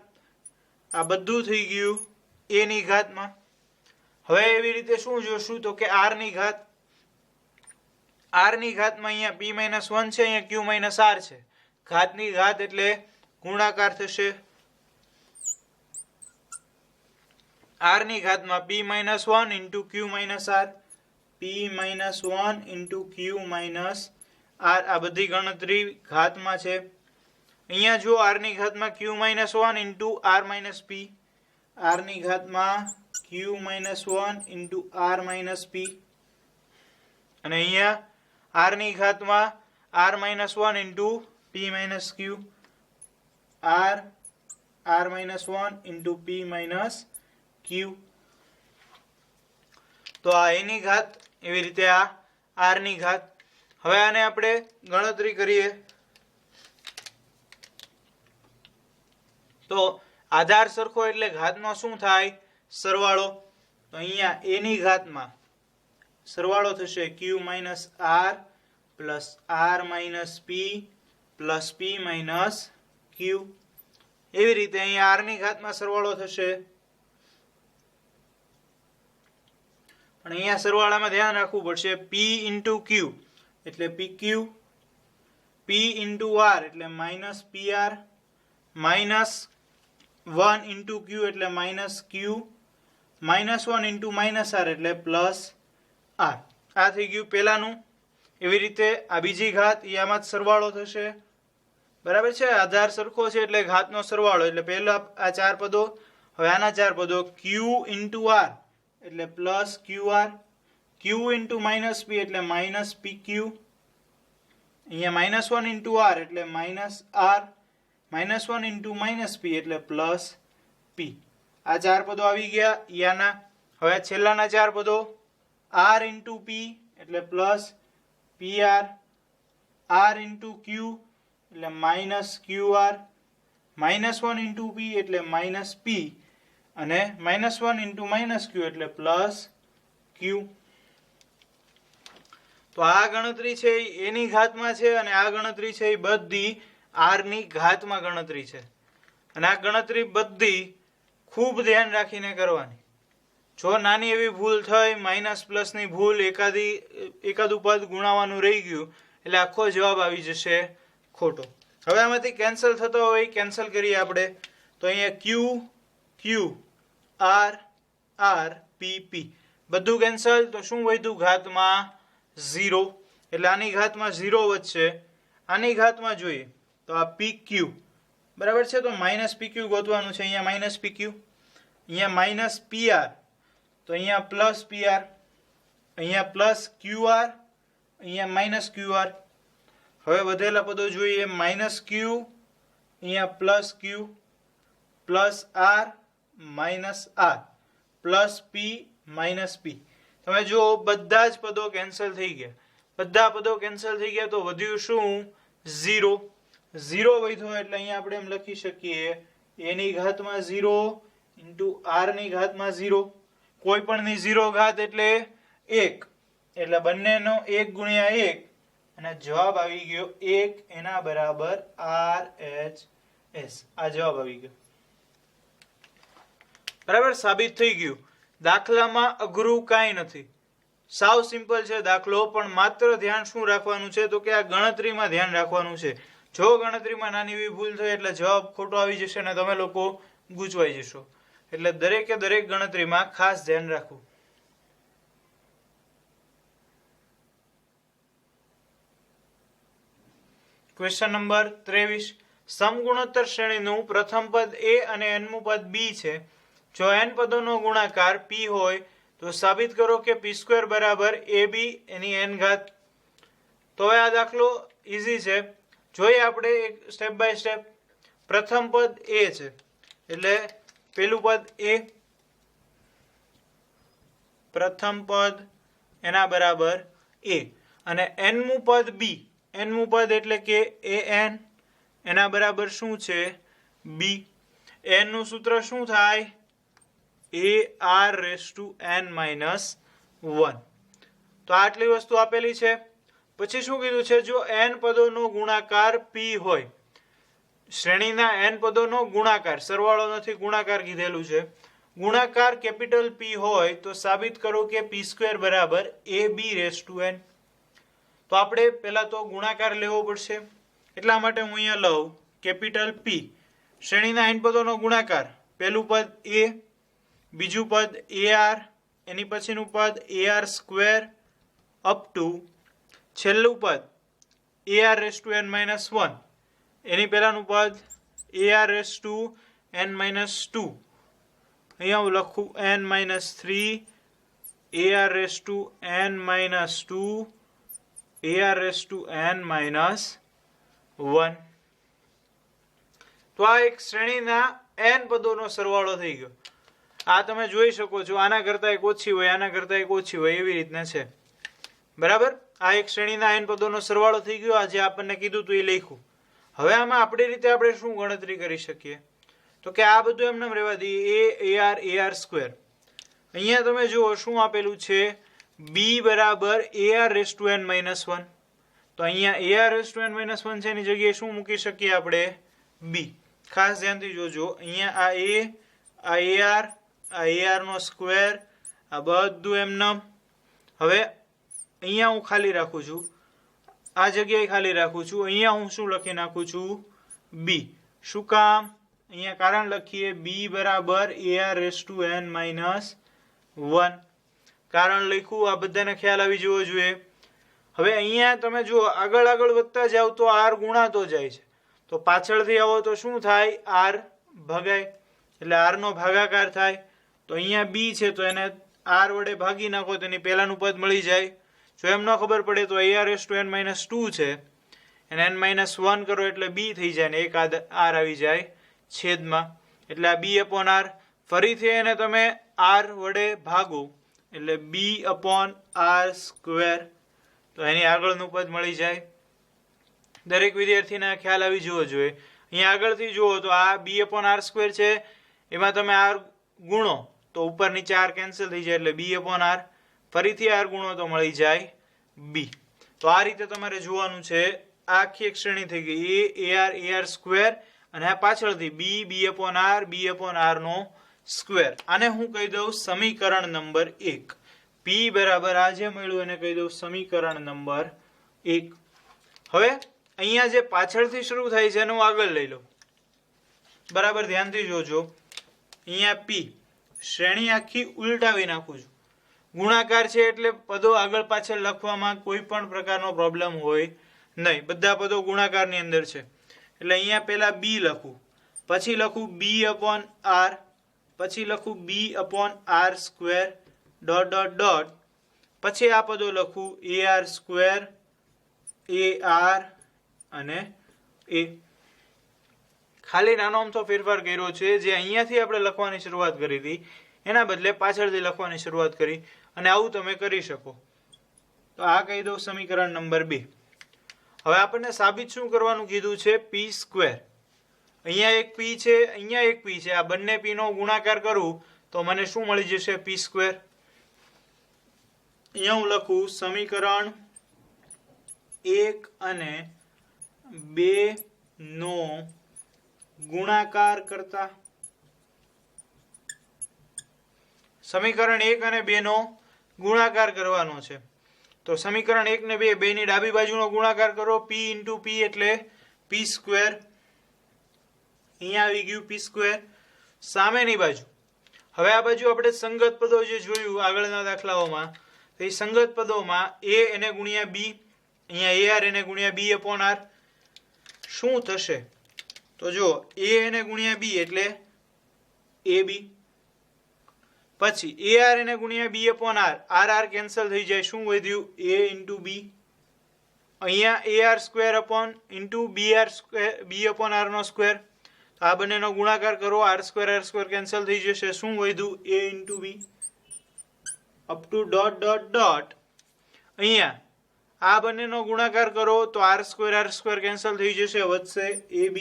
આ બધું થઈ ગયું a ની ઘાતમાં. હવે એવી રીતે શું જોશું તો કે r ની ઘાત. r ની ઘાતમાં અહીંયા p - 1 છે, અહીંયા q - r છે. ઘાતની ઘાત એટલે ગુણાકાર થશે. r ની ઘાતમાં p - 1 into q - r, p - 1 into q - r. આ બધી ગણતરી ઘાતમાં છે. અહીંયા જો r ની ઘાતમાં q - 1 into r - p, r ની ઘાતમાં q - 1 into r - p, અને અહીંયા r ની ઘાતમાં r - 1 into p - q, r 1 into p - q. તો આ a ની ઘાત, એવી રીતે આ r ની ઘાત. હવે આને આપણે ગણતરી કરીએ તો આધાર સરખો એટલે ઘાતનો શું થાય સરવાળો. તો અહીંયા a ની ઘાતમાં સરવાળો થશે q - r plus r - p plus p - q. એવી રીતે અહીંયા r ની ઘાતમાં સરવાળો થશે. પણ અહીંયા સરવાળામાં ધ્યાન રાખવું પડશે. p into q એટલે pq, p into r એટલે -pr, -1 into q એટલે -q, -1 into -r એટલે +r. આ થઈ ગયું પહેલાનું. એવી રીતે આ બીજી ઘાત એ આમાં જ સરવાળો થશે. બરાબર છે. આધાર સરખો છે એટલે ઘાતનો સરવાળો. એટલે પહેલા આ ચાર પદો, હવે આના ચાર પદો. q into r એટલે +qr, q into -p એટલે -pq, અહીંયા -1 into r એટલે -r, -1 into -p એટલે +p. આ ચાર પદો આવી ગયા યાના. હવે છેલ્લાના ચાર પદો r into p એટલે +pr, r into q એટલે -qr, -1 into p એટલે -p, અને -1 into -q એટલે +q. તો આ ગણતરી છે એ એની ઘાતમાં છે, અને આ ગણતરી છે એ બધી r ની ઘાતમાં ગણતરી છે. અને આ ગણતરી બધી ખૂબ ધ્યાન રાખીને કરવાની. જો નાની એવી ભૂલ થઈ, માઇનસ પ્લસની ભૂલ, એકાદું પદ ગુણાવાનું રહી ગયું એટલે આખો જવાબ આવી જશે ખોટો. હવે આમાંથી કેન્સલ થતો હોય કેન્સલ કરીએ આપણે. તો અહીંયા q q, r r, p p બધું કેન્સલ. તો શું વધ્યું ઘાતમાં 0. એટલે આની ઘાતમાં 0 વધશે. આની ઘાતમાં જોઈએ તો આ pq બરાબર છે. તો -pq ગોતવાનું છે. અહીંયા -pq, અહીંયા -pr, તો અહીંયા +pr, અહીંયા +qr, અહીંયા -qr. હવે વધેલા પદો જોઈએ. -q, અહીંયા +q, +r, -r, +p, -p. તમે જો બધા જ પદો કેન્સલ થઈ ગયા. બધા પદો કેન્સલ થઈ ગયા તો વધ્યું શું 0. 0 વધ્યો એટલે અહીંયા આપણે એમ લખી શકીએ a ની ઘાતમાં 0 into r ની ઘાતમાં 0. કોઈ પણ ની 0 ઘાત એટલે 1. એટલે બંનેનો 1 ગુણ્યા 1, અને જવાબ આવી ગયો 1. એના બરાબર RHS. આ જવાબ આવી ગયો. બરાબર, સાબિત થઈ ગયું. દાખલામાં અઘરું કાંઈ નથી, સાવ સિમ્પલ છે દાખલો, પણ માત્ર ધ્યાન શું રાખવાનું છે તો કે આ ગણતરીમાં ધ્યાન રાખવાનું છે. જો ગણતરીમાં નાની એવી ભૂલ થઈ એટલે જવાબ ખોટો આવી જશે અને તમે લોકો ગૂંચવાઈ જશો. એટલે દરેકે દરેક ગણતરીમાં ખાસ ધ્યાન રાખવું. Question number 23. સમગુણોત્તર શ્રેણીનું પ્રથમ પદ a અને nમું પદ b છે. જો n પદોનો ગુણાકાર p હોય તો સાબિત કરો કે p² બરાબર ab એની n ઘાત. તો આ દાખલો ઈઝી છે. જોઈએ આપણે એક સ્ટેપ બાય સ્ટેપ. પ્રથમ પદ a છે એટલે પેલું પદ a, પ્રથમ પદ એના બરાબર a, અને nમું પદ b, nમું પદ એટલે કે an એના બરાબર શું છે b. n નું સૂત્ર શું થાય ar⁻n-1. તો આટલી વસ્તુ આપેલી છે. પછી શું કીધું છે, જો n પદોનો ગુણાકાર p હોય, શ્રેણીના n પદોનો ગુણાકાર, સરવાળો નથી ગુણાકાર કીધેલું છે, ગુણાકાર કેપિટલ p હોય તો સાબિત કરો કે p² બરાબર ab⁻n. તો આપણે પહેલા તો ગુણાકાર લેવો પડશે, એટલા માટે હું અહીંયા લઉં કેપિટલ p. શ્રેણીના n પદોનો ગુણાકાર, પહેલું પદ a, બીજું પદ ar, એની પછીનું પદ ar² અપ ટુ છેલ્લું પદ ar⁻n-1, એની પહેલાનું પદ ar⁻n-2, અહીંયા હું લખું n-3, ar⁻n-2, ar⁻n-1. તો આ એક શ્રેણીના n પદોનો સરવાળો થઈ ગયો. આ તમે જોઈ શકો છો, આના કરતા એક ઓછી હોય, આના કરતા એક ઓછી હોય, એવી રીતના છે. બરાબર, આ એક શ્રેણીના n પદોનો સરવાળો થઈ ગયો. આજે આપણને કીધું તું એ લખ્યું. હવે આમાં આપણી રીતે આપણે શું ગણતરી કરી શકીએ તો કે આ બધું એમને રહેવા દઈએ, ar². અહીંયા તમે જુઓ શું આપેલું છે, b બરાબર ar⁻n-1. તો અહીંયા ar⁻n-1 છે, એની જગ્યાએ શું મૂકી શકીએ આપણે b. ખાસ ધ્યાનથી જોજો, અહીંયા આ ar, આ ar², આ બધું એમનેમ. હવે અહીંયા હું ખાલી રાખું છું, આ જગ્યાએ ખાલી રાખું છું, અહીંયા હું શું લખી નાખું છું b. શું કામ, અહીંયા કારણ લખીએ b બરાબર ar⁻n-1. કારણ લખ્યું, આ બધાને ખ્યાલ આવી જવો જોઈએ. હવે અહીંયા તમે જુઓ, આગળ વધતા જાવ તો r ગુણાતો જાય છે, તો પાછળથી આવો તો શું થાય, r ભગાય, એટલે r નો ભાગાકાર થાય. તો અહીંયા b છે તો એને r વડે ભાગી નાખો તો એની પહેલાનું પદ મળી જાય. જો એમ ન ખબર પડે તો ar⁻n-2 છે, એને n-1 કરો એટલે b થઈ જાય, ને એક r આવી જાય છેદમાં, એટલે આ b/r. ફરીથી એને તમે r વડે ભાગો એટલે b/r², તો એની આગળનું પદ મળી જાય. દરેક વિદ્યાર્થીને ખ્યાલ આવી જવો જોઈએ. અહીંયા આગળથી જુઓ તો આ b/r² છે, એમાં તમે r ગુણો તો ઉપર નીચે r કેન્સલ થઈ જાય એટલે b/r. ફરીથી r ગુણો તો મળી જાય b. તો આ રીતે તમારે જોવાનું છે. આ આખી એક શ્રેણી થઈ ગઈ, ar² અને આ પાછળથી b/r નો સ્ક્વેર. આને હું કહી દઉં સમીકરણ નંબર 1. p બરાબર આ જે મળ્યું એને કહી દઉં સમીકરણ નંબર 1. હવે અહીંયા જે પાછળથી શરૂ થાય છે એનું આગળ લઈ લો. બરાબર ધ્યાનથી જોજો, અહીંયા p શ્રેણી આખી ઉલટાવી નાખું છું. ગુણાકાર છે એટલે પદો આગળ પાછળ લખવામાં કોઈ પણ પ્રકારનો પ્રોબ્લેમ હોય નહીં, બધા પદો ગુણાકારની અંદર છે. એટલે અહીંયા પહેલા b લખું, પછી લખું b/r, પછી લખું b/r², ... પછી આ પદો લખું ar², ar અને a. ખાલી નાનો અમથો ફેરફાર કર્યો છે, જે અહીંયાથી આપણે લખવાની શરૂઆત કરી હતી એના બદલે પાછળથી લખવાની શરૂઆત કરી, અને આવું તમે કરી શકો. તો આ કહી દઉં સમીકરણ નંબર 2. હવે આપણને સાબિત શું કરવાનું કીધું છે, p². અહીંયા એક p છે, અહીંયા એક p છે, આ બંને p નો ગુણાકાર કરું તો મને શું મળી જશે, p². અહીંયા હું લખું સમીકરણ 1 અને 2 નો ગુણાકાર કરતા સમીકરણ 1 અને 2 નો ગુણાકાર કરવાનો છે. તો સમીકરણ 1 ને 2 બેની ડાબી બાજુનો ગુણાકાર કરો. p * p એટલે p². અહીંયા આવી ગયું p². સામેની બાજુ, હવે આ બાજુ આપણે સંગત પદો જે જોયું આગળના દાખલાઓમાં, તો એ સંગત પદોમાં a એને ગુણ્યા b, અહીંયા ar એને ગુણ્યા b/r. શું થશે? તો જો a એને ગુણ્યા b એટલે ab, પછી ar એને ગુણ્યા b/r, r કેન્સલ થઈ જાય. શું વધ્યું? a * b. અહીંયા ar² b/r નો સ્ક્વેર. આ બંનેનો ગુણાકાર કરો, r² કેન્સલ થઈ જશે. શું વધ્યું? a * b અપ ટુ ... અહીંયા આ બંનેનો ગુણાકાર કરો તો r² કેન્સલ થઈ જશે, વધશે ab.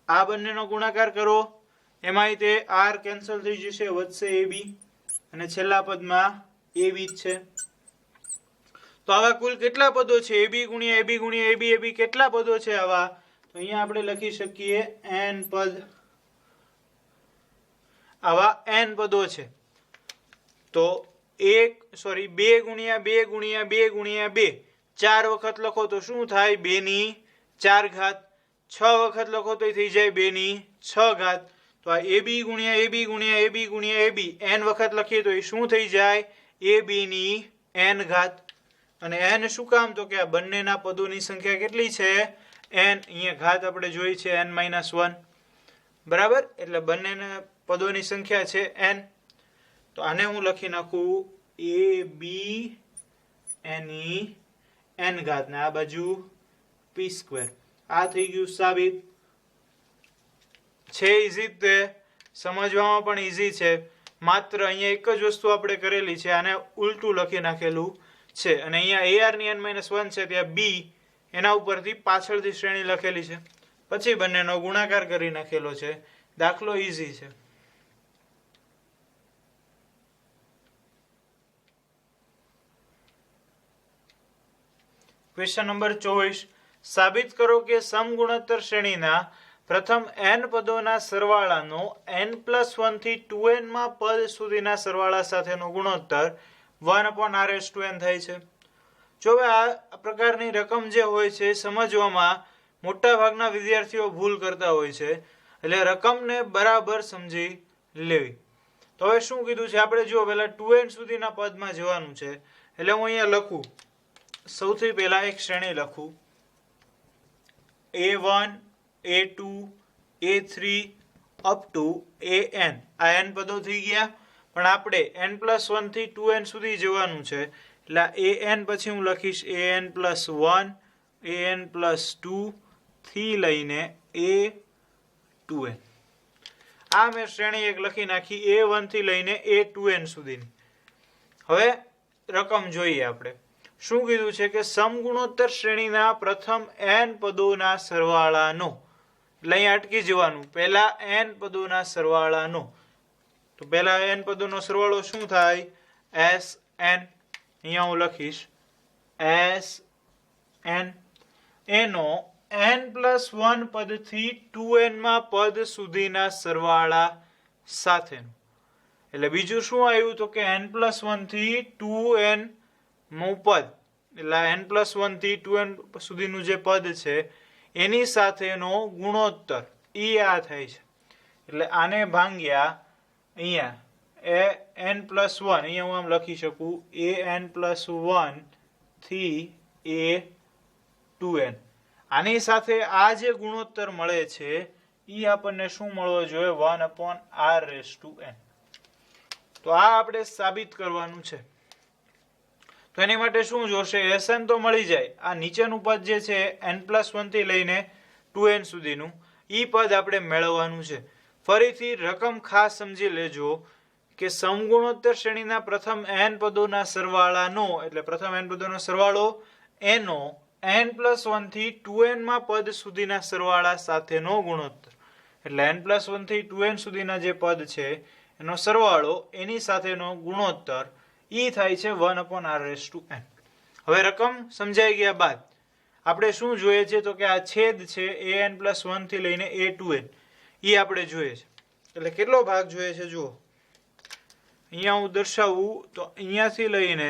આ બંનેનો ગુણાકાર કરો, એમાંય તે r કેન્સલ થઈ જશે, વધશે ab. અને છેલ્લા પદમાં ab જ છે. તો આવા કુલ કેટલા પદો છે? ab ગુણ્યા ab ગુણ્યા ab ab કેટલા પદો છે આવા? તો અહીંયા આપણે લખી શકીએ n પદ. આવા n પદો છે. તો 2 ગુણ્યા 2 ગુણ્યા 2 ગુણ્યા 2 4 વખત લખો તો શું થાય? 2⁴. 6 વખત લખો તો થઈ જાય 2⁶. તો આ ab ગુણ્યા ab ગુણ્યા ab ગુણ્યા ab n વખત લખીએ તો એ શું થઈ જાય? ab⁴. અને n શું કામ? તો કે આ બંનેના પદોની સંખ્યા કેટલી છે? n. અહીંયા ઘાત આપણે જોઈ છે n-1, બરાબર? એટલે બંનેના પદોની સંખ્યા છે n. તો આને હું લખી નાખું ab n ને આ બાજુ p². આ થઈ ગયું સાબિત. છે ઈઝી, તે સમજવામાં પણ ઈઝી છે. માત્ર અહીંયા એક જ વસ્તુ આપણે કરેલી છે, આને ઉલટું લખી નાખેલું છે. અને અહીંયા ar ની n-1 છે, ત્યાં b એના ઉપરથી પાછળથી શ્રેણી લખેલી છે, પછી બંનેનો ગુણાકાર કરી નાખેલો છે. દાખલો ઈઝી છે. Question number 24. સાબિત કરો કે સમગુણોત્તર શ્રેણીના પ્રથમ n પદોના સરવાળાનો n+1 થી 2n માં પદ સુધીના સરવાળા સાથેનો ગુણોત્તર 1/r(n) થાય છે. જો આ પ્રકારની રકમ જે હોય છે સમજવામાં મોટા ભાગના વિદ્યાર્થીઓ ભૂલ કરતા હોય છે, એટલે રકમને બરાબર સમજી લેવી. તો હવે શું કીધું છે આપણે? જો પહેલા 2n સુધીના પદમાં જવાનું છે, એટલે હું અહીંયા લખું. સૌથી પહેલા એક શ્રેણી લખું, a1 a2 a3 up to an. આ n પદો થઈ ગયા, પણ આપણે n+1 થી 2n સુધી જવાનું છે, એટલે an પછી હું લખીશ an+1 an+2 થી લઈને a2n. આ મેં શ્રેણી એક લખી નાખી a1 થી લઈને a2n સુધીની. હવે રકમ જોઈએ આપણે. શું કીધું છે કે સમગુણોત્તર શ્રેણીના પ્રથમ n પદોના સરવાળાનો, એટલે અહીંયા અટકી જવાનું, પહેલા n પદોના સરવાળાનો. તો પહેલા n પદોનો સરવાળો શું થાય? sn. અહીંયા હું લખીશ sn. એનો n+1 પદથી 2n માં પદ સુધીના સરવાળા સાથેનો. એટલે બીજું શું આવ્યું? તો કે n+1 થી 2n નું પદ, એટલે n+1 થી 2n સુધીનું જે પદ છે એની સાથેનો ગુણોત્તર ઈ આ થાય છે. એટલે આને ભાંગ્યા અહીંયા n+1, અહીંયા હું આમ લખી શકું an+1 થી a2n. આની સાથે આ જે ગુણોત્તર મળે છે ઈ આપણને શું મળવો જોઈએ? 1/r(n). તો આ આપણે સાબિત કરવાનું છે. તો એની માટે શું જોશે? sn તો મળી જાય. આ નીચેનું પદ જે છે n+1 થી લઈને 2n સુધીનું, ઈ પદ આપણે મેળવવાનું છે. ફરીથી રકમ ખાસ સમજી લેજો કે સમગુણોત્તર શ્રેણીના પ્રથમ n પદોના સરવાળાનો, એટલે પ્રથમ n પદોનો સરવાળો એનો n+1 થી 2n માં પદ સુધીના સરવાળા સાથેનો ગુણોત્તર. એટલે n+1 થી 2n સુધીના જે પદ છે એનો સરવાળો એની સાથેનો ગુણોત્તર ઈ થાય છે 1/r(n). હવે રકમ સમજાઈ ગયા બાદ આપણે શું જોઈએ છે? તો કે આ છેદ છે an+1 થી લઈને a2n, ઈ આપણે જોઈએ છે. એટલે કેટલો ભાગ જોઈએ છે? જુઓ, અહીંયા હું દર્શાવું તો અહીંયાથી લઈને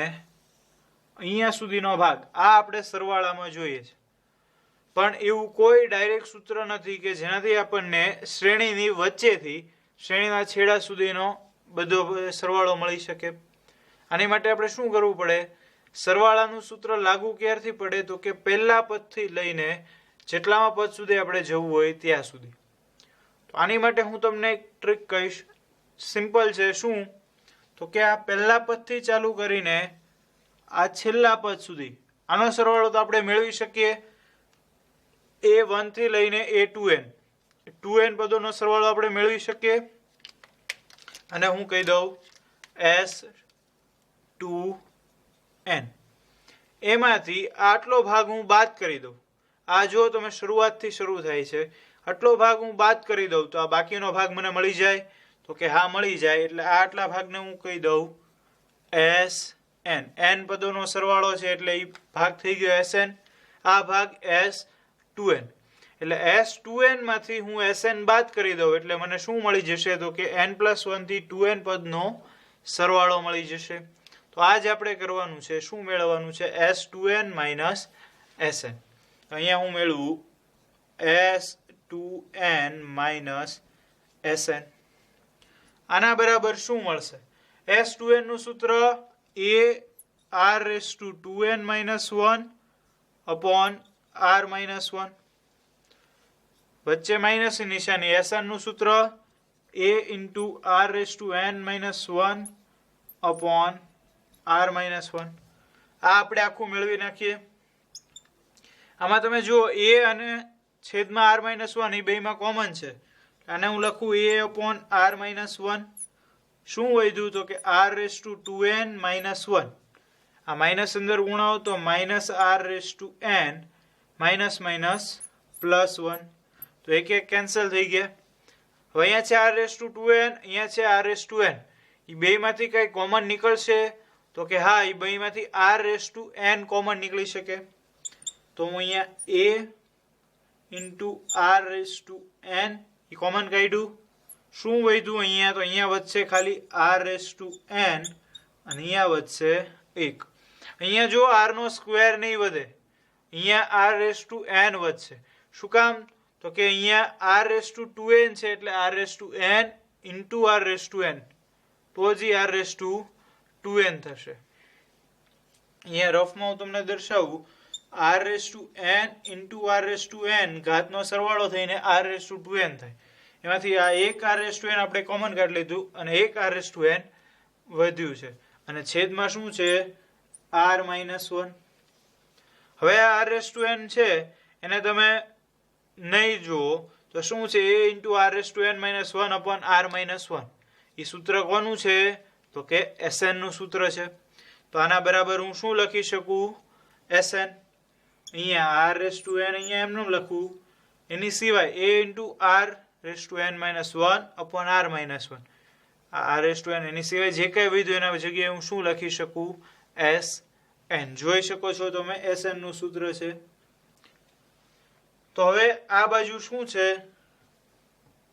અહીંયા સુધીનો ભાગ આ આપણે સરવાળામાં જોઈએ છે, પણ એવું કોઈ ડાયરેક્ટ સૂત્ર નથી કે જેનાથી આપણને શ્રેણીની વચ્ચેથી શ્રેણીના છેડા સુધીનો બધો સરવાળો મળી શકે. આની માટે આપણે શું કરવું પડે? સરવાળાનું સૂત્ર લાગુ ક્યારથી પડે તો કે પહેલા પદથી લઈને જેટલામાં પદ સુધી આપણે જવું હોય ત્યાં સુધી. તો આની માટે હું તમને એક ટ્રીક કહીશ, સિમ્પલ છે. શું? તો કે આ પહેલા પદથી ચાલુ કરીને આ છેલ્લા પદ સુધી આનો સરવાળો તો આપણે મેળવી શકીએ. A1 થી લઈને A2n 2n પદોનો સરવાળો આપણે મેળવી શકીએ. અને હું કહી દઉં S2n. એમાંથી આટલો ભાગ હું બાદ કરી દઉં. આ જો તમે શરૂઆતથી શરૂ થાય છે, આટલો ભાગ હું બાદ કરી દઉં તો આ બાકીનો ભાગ મને મળી જાય. તો કે હા, મળી જાય. એટલે આટલા ભાગને હું કહી દઉં Sn. n પદોનો સરવાળો છે એટલે એ ભાગ થઈ ગયો Sn. આ ભાગ S2n. એટલે S2n માંથી હું Sn બાદ કરી દઉં એટલે મને શું મળી જશે? તો કે n+1 થી 2n પદનો સરવાળો મળી જશે. તો આ જ આપણે કરવાનું છે. શું મેળવવાનું છે? S2n - Sn. અહીંયા હું મેળવું S2n - Sn. આના બરાબર શું મળશે? S2n નું સૂત્ર AR2n - 1 upon R - 1. વચ્ચે માઇનસની નિશાની. Sn નું સૂત્ર A × R⁻n - 1 upon R - 1. આ આપણે આખું મેળવી નાખીએ. આમાં તમે જુઓ A અને છેદમાં R - 1 એ બેમાં કોમન છે. આને હું લખું A upon R - 1. શું વધ્યું? તો કે R⁻2n - 1. આ માઇનસ અંદર ગુણાવો તો -R⁻n -+1. તો એક એક કેન્સલ થઈ ગયા. હવે અહીંયા છે R⁻2n, અહીંયા છે R⁻n. એ બેમાંથી કઈ કોમન નીકળશે? તો કે હા, એ બેમાંથી R⁻n કોમન નીકળી શકે. તો હું અહીંયા A × R⁻n એ કોમન કાઢ્યું. શું વધ્યું અહીંયા? તો અહીંયા વધશે ખાલી R⁻n અને અહીંયા વધશે 1. અહીંયા જો R નો સ્ક્વેર નહીં વધે, અહીંયા R⁻n વધશે. શું કામ? તો કે અહીંયા R⁻2n છે એટલે R⁻n × R⁻n તો જ R⁻2n થશે. અહીંયા રફમાં હું તમને દર્શાવું. R⁻n × R⁻n ઘાતનો સરવાળો થઈને R⁻2n થાય. એમાંથી આ એક R⁻n આપણે કોમન કાઢી લીધું અને એક R⁻n વધ્યું છે અને છેદમાં શું છે? R - 1. હવે આ R⁻n છે એને તમે નહીં જુઓ તો શું છે? A × R⁻n - 1 upon R - 1. એ સૂત્ર કોનું છે? તો કે Sn નું સૂત્ર છે. તો આના બરાબર હું શું લખી શકું? Sn. અહીંયા R⁻n અહીંયા એમનું લખું. એની સિવાય A × R⁻n - 1 upon R - 1. આ R⁻n એની સિવાય જે કંઈ વધ્યું એના જગ્યાએ હું શું લખી શકું? Sn. જોઈ શકો છો તમે Sn નું સૂત્ર છે. તો હવે આ બાજુ શું છે?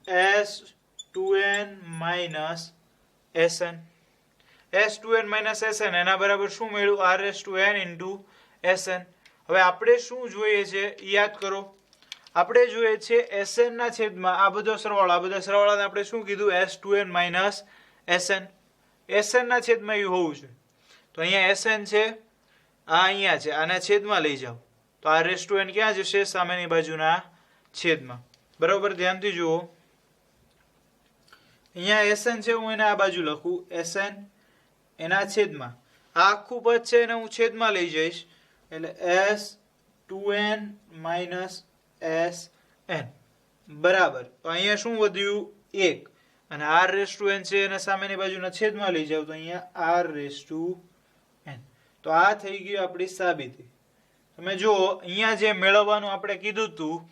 S2n - Sn. S2n - Sn એના બરાબર શું મળ્યું? R⁻n × Sn. હવે આપણે શું જોઈએ છે યાદ કરો. આપણે જોઈએ છે Sn ના છેદમાં આ બધો સરવાળો. આ બધા સરવાળાને આપણે શું કીધું? S2n - Sn. Sn ના છેદમાં એ હોવું છે. તો અહીંયા Sn છે, આ અહીંયા છે, આના છેદમાં લઈ જાઓ તો R⁻n ક્યાં જશે? સામેની બાજુના છેદમાં. બરાબર, ધ્યાનથી જુઓ. અહીંયા Sn છે, હું એને આ બાજુ લખું Sn એના છેદમાં. આ આખું પદ છે એને હું છેદમાં લઈ જઈશ એટલે S2n - Sn બરાબર. તો અહીંયા શું વધ્યું? 1. અને R⁻n છે એને સામેની બાજુના છેદમાં લઈ જાવ તો અહીંયા R⁻n. તો આ થઈ ગયું આપણી સાબિતી. તમે જુઓ અહીંયા જે મેળવવાનું આપણે કીધું હતું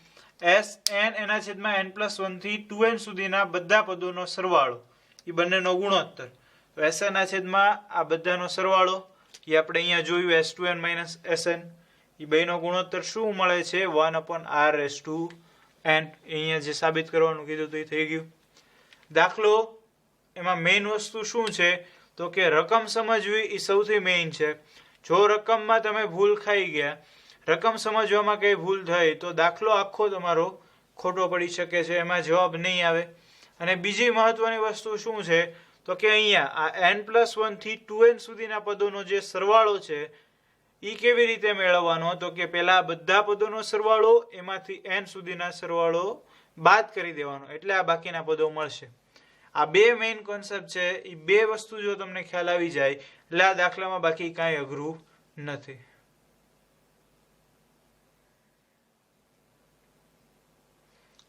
Sn એના છેદમાં n+1 થી 2n સુધીના બધા પદોનો સરવાળો એ બંનેનો ગુણોત્તર. તો Sn ના છેદમાં આ બધાનો સરવાળો એ આપણે અહીંયા જોયું S2n - Sn. એ બેનો ગુણોત્તર શું મળે છે? 1/R⁻n. અહીંયા જે સાબિત કરવાનું કીધું તો એ થઈ ગયું. દાખલો એમાં મેઇન વસ્તુ શું છે? તો કે રકમ સમજવી એ સૌથી મેઇન છે. જો રકમમાં તમે ભૂલ ખાઈ ગયા, રકમ સમજવામાં કઈ ભૂલ થઈ તો દાખલો આખો તમારો ખોટો પડી શકે છે, એમાં જવાબ નહીં આવે. અને બીજી મહત્વની વસ્તુ શું છે તો કે અહીંયા આ n+1 થી 2n સુધીના પદોનો જે સરવાળો છે એ કેવી રીતે મેળવવાનો, તો કે પેલા બધા પદોનો સરવાળો, એમાંથી n સુધીના સરવાળો બાદ કરી દેવાનો, એટલે આ બાકીના પદો મળશે. આ બે મેઇન કોન્સેપ્ટ છે. એ બે વસ્તુ જો તમને ખ્યાલ આવી જાય એટલે આ દાખલામાં બાકી કાંઈ અઘરું નથી.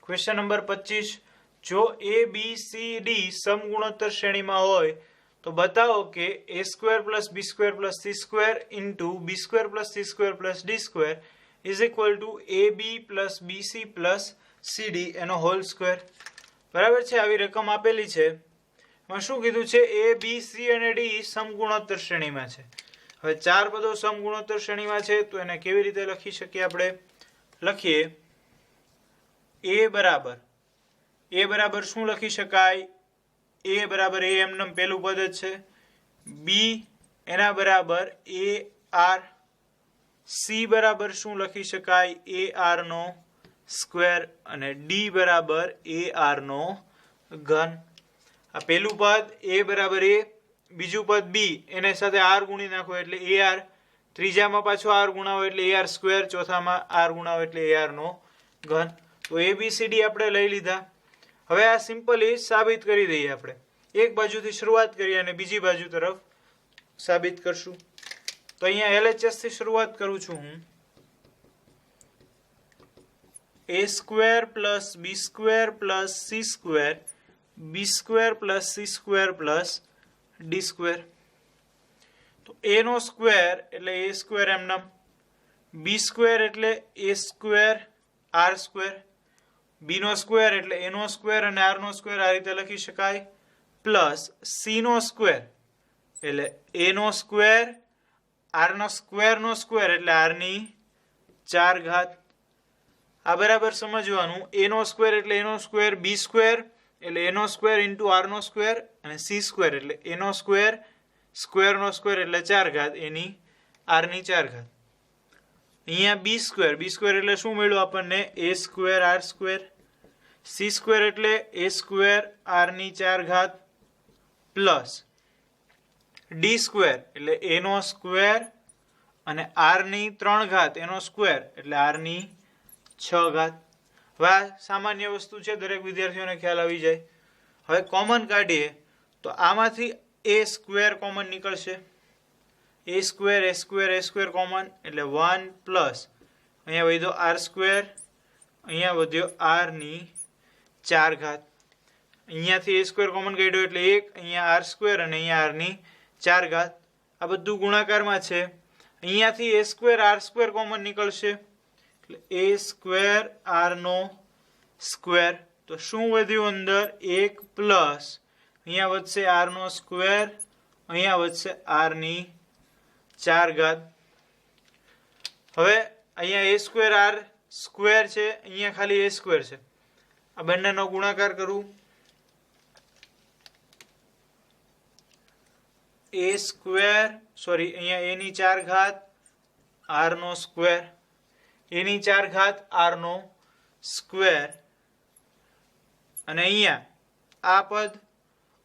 ક્વેશ્ચન નંબર 25, જો a b c d સમગુણોત્તર શ્રેણીમાં હોય તો બતાવો કે a² + b² + c² * b² + c² + d² = ab + bc + cd એનો હોલ સ્ક્વેર. બરાબર છે. આવી રકમ આપેલી છે. એમાં શું કીધું છે, a b c અને d સમગુણોત્તર શ્રેણીમાં છે. હવે ચાર પદો સમગુણોત્તર શ્રેણીમાં છે તો એને કેવી રીતે લખી શકીએ આપણે? લખીએ a બરાબર શું લખી શકાય? a બરાબર a એમનેમ પહેલું પદ જ છે. b એના બરાબર ar. c બરાબર શું લખી શકાય? ar નો સ્ક્વેર. અને d બરાબર ar નો ઘન. આ પહેલું પદ a બરાબર a, બીજું પદ b એને સાથે r ગુણી નાખો એટલે ar, ત્રીજામાં પાછો r ગુણાવો એટલે ar સ્ક્વેર, ચોથામાં r ગુણાવો એટલે ar નો ઘન. તો abcd આપણે લઈ લીધા. હવે આ સિમ્પલી સાબિત કરી દઈએ આપણે. એક બાજુથી શરૂઆત કરીએ અને બીજી બાજુ તરફ સાબિત કરશું. તો અહીંયા LHS થી શરૂઆત કરું છું હું. a² + b² + c², b² + c² + d². તો a નો સ્ક્વેર એટલે a² એમનેમ, b² એટલે a² r², b નો સ્ક્વેર એટલે a નો સ્ક્વેર અને r નો સ્ક્વેર આ રીતે લખી શકાય, પ્લસ c નો સ્ક્વેર એટલે a નો સ્ક્વેર, r નો સ્ક્વેર નો સ્ક્વેર એટલે r ની 4 ઘાત. આ બરાબર સમજવાનું. a નો સ્ક્વેર એટલે a નો સ્ક્વેર, b² એટલે a નો સ્ક્વેર * r નો સ્ક્વેર અને c² એટલે a નો સ્ક્વેર, સ્ક્વેર નો સ્ક્વેર એટલે 4 ઘાત એની r ની 4 ઘાત. અહીંયા b² એટલે શું મળ્યું આપણને? a² r², c² એટલે a² r ની 4 ઘાત પ્લસ d² એટલે a નો સ્ક્વેર અને r ની 3 ઘાત એનો સ્ક્વેર એટલે r ની 6 ઘાત. હવે આ સામાન્ય વસ્તુ છે, દરેક વિદ્યાર્થીઓને ખ્યાલ આવી જાય. હવે કોમન કાઢીએ તો આમાંથી a² કોમન નીકળશે. a² કોમન એટલે 1 પ્લસ અહીંયા વધ્યો r², અહીંયા વધ્યો r ની 4 ઘાત. અહીંયાથી a² કોમન કાઢ્યો એટલે 1, અહીંયા r² અને અહીંયા r ની 4 ઘાત. આ બધું ગુણાકારમાં છે. અહીંયાથી a² r² કોમન નીકળશે એટલે a² r નો સ્ક્વેર. તો શું વધ્યું અંદર? 1 પ્લસ અહીંયા વધશે r નો સ્ક્વેર, અહીંયા વધશે r ની 4 ઘાત. હવે અહીંયા a² r² છે, અહીંયા ખાલી a² છે. આ બંનેનો ગુણાકાર કરું. અહીંયા a ની 4 ઘાત r નો સ્ક્વેર, a ની 4 ઘાત r નો સ્ક્વેર અને અહીંયા આ પદ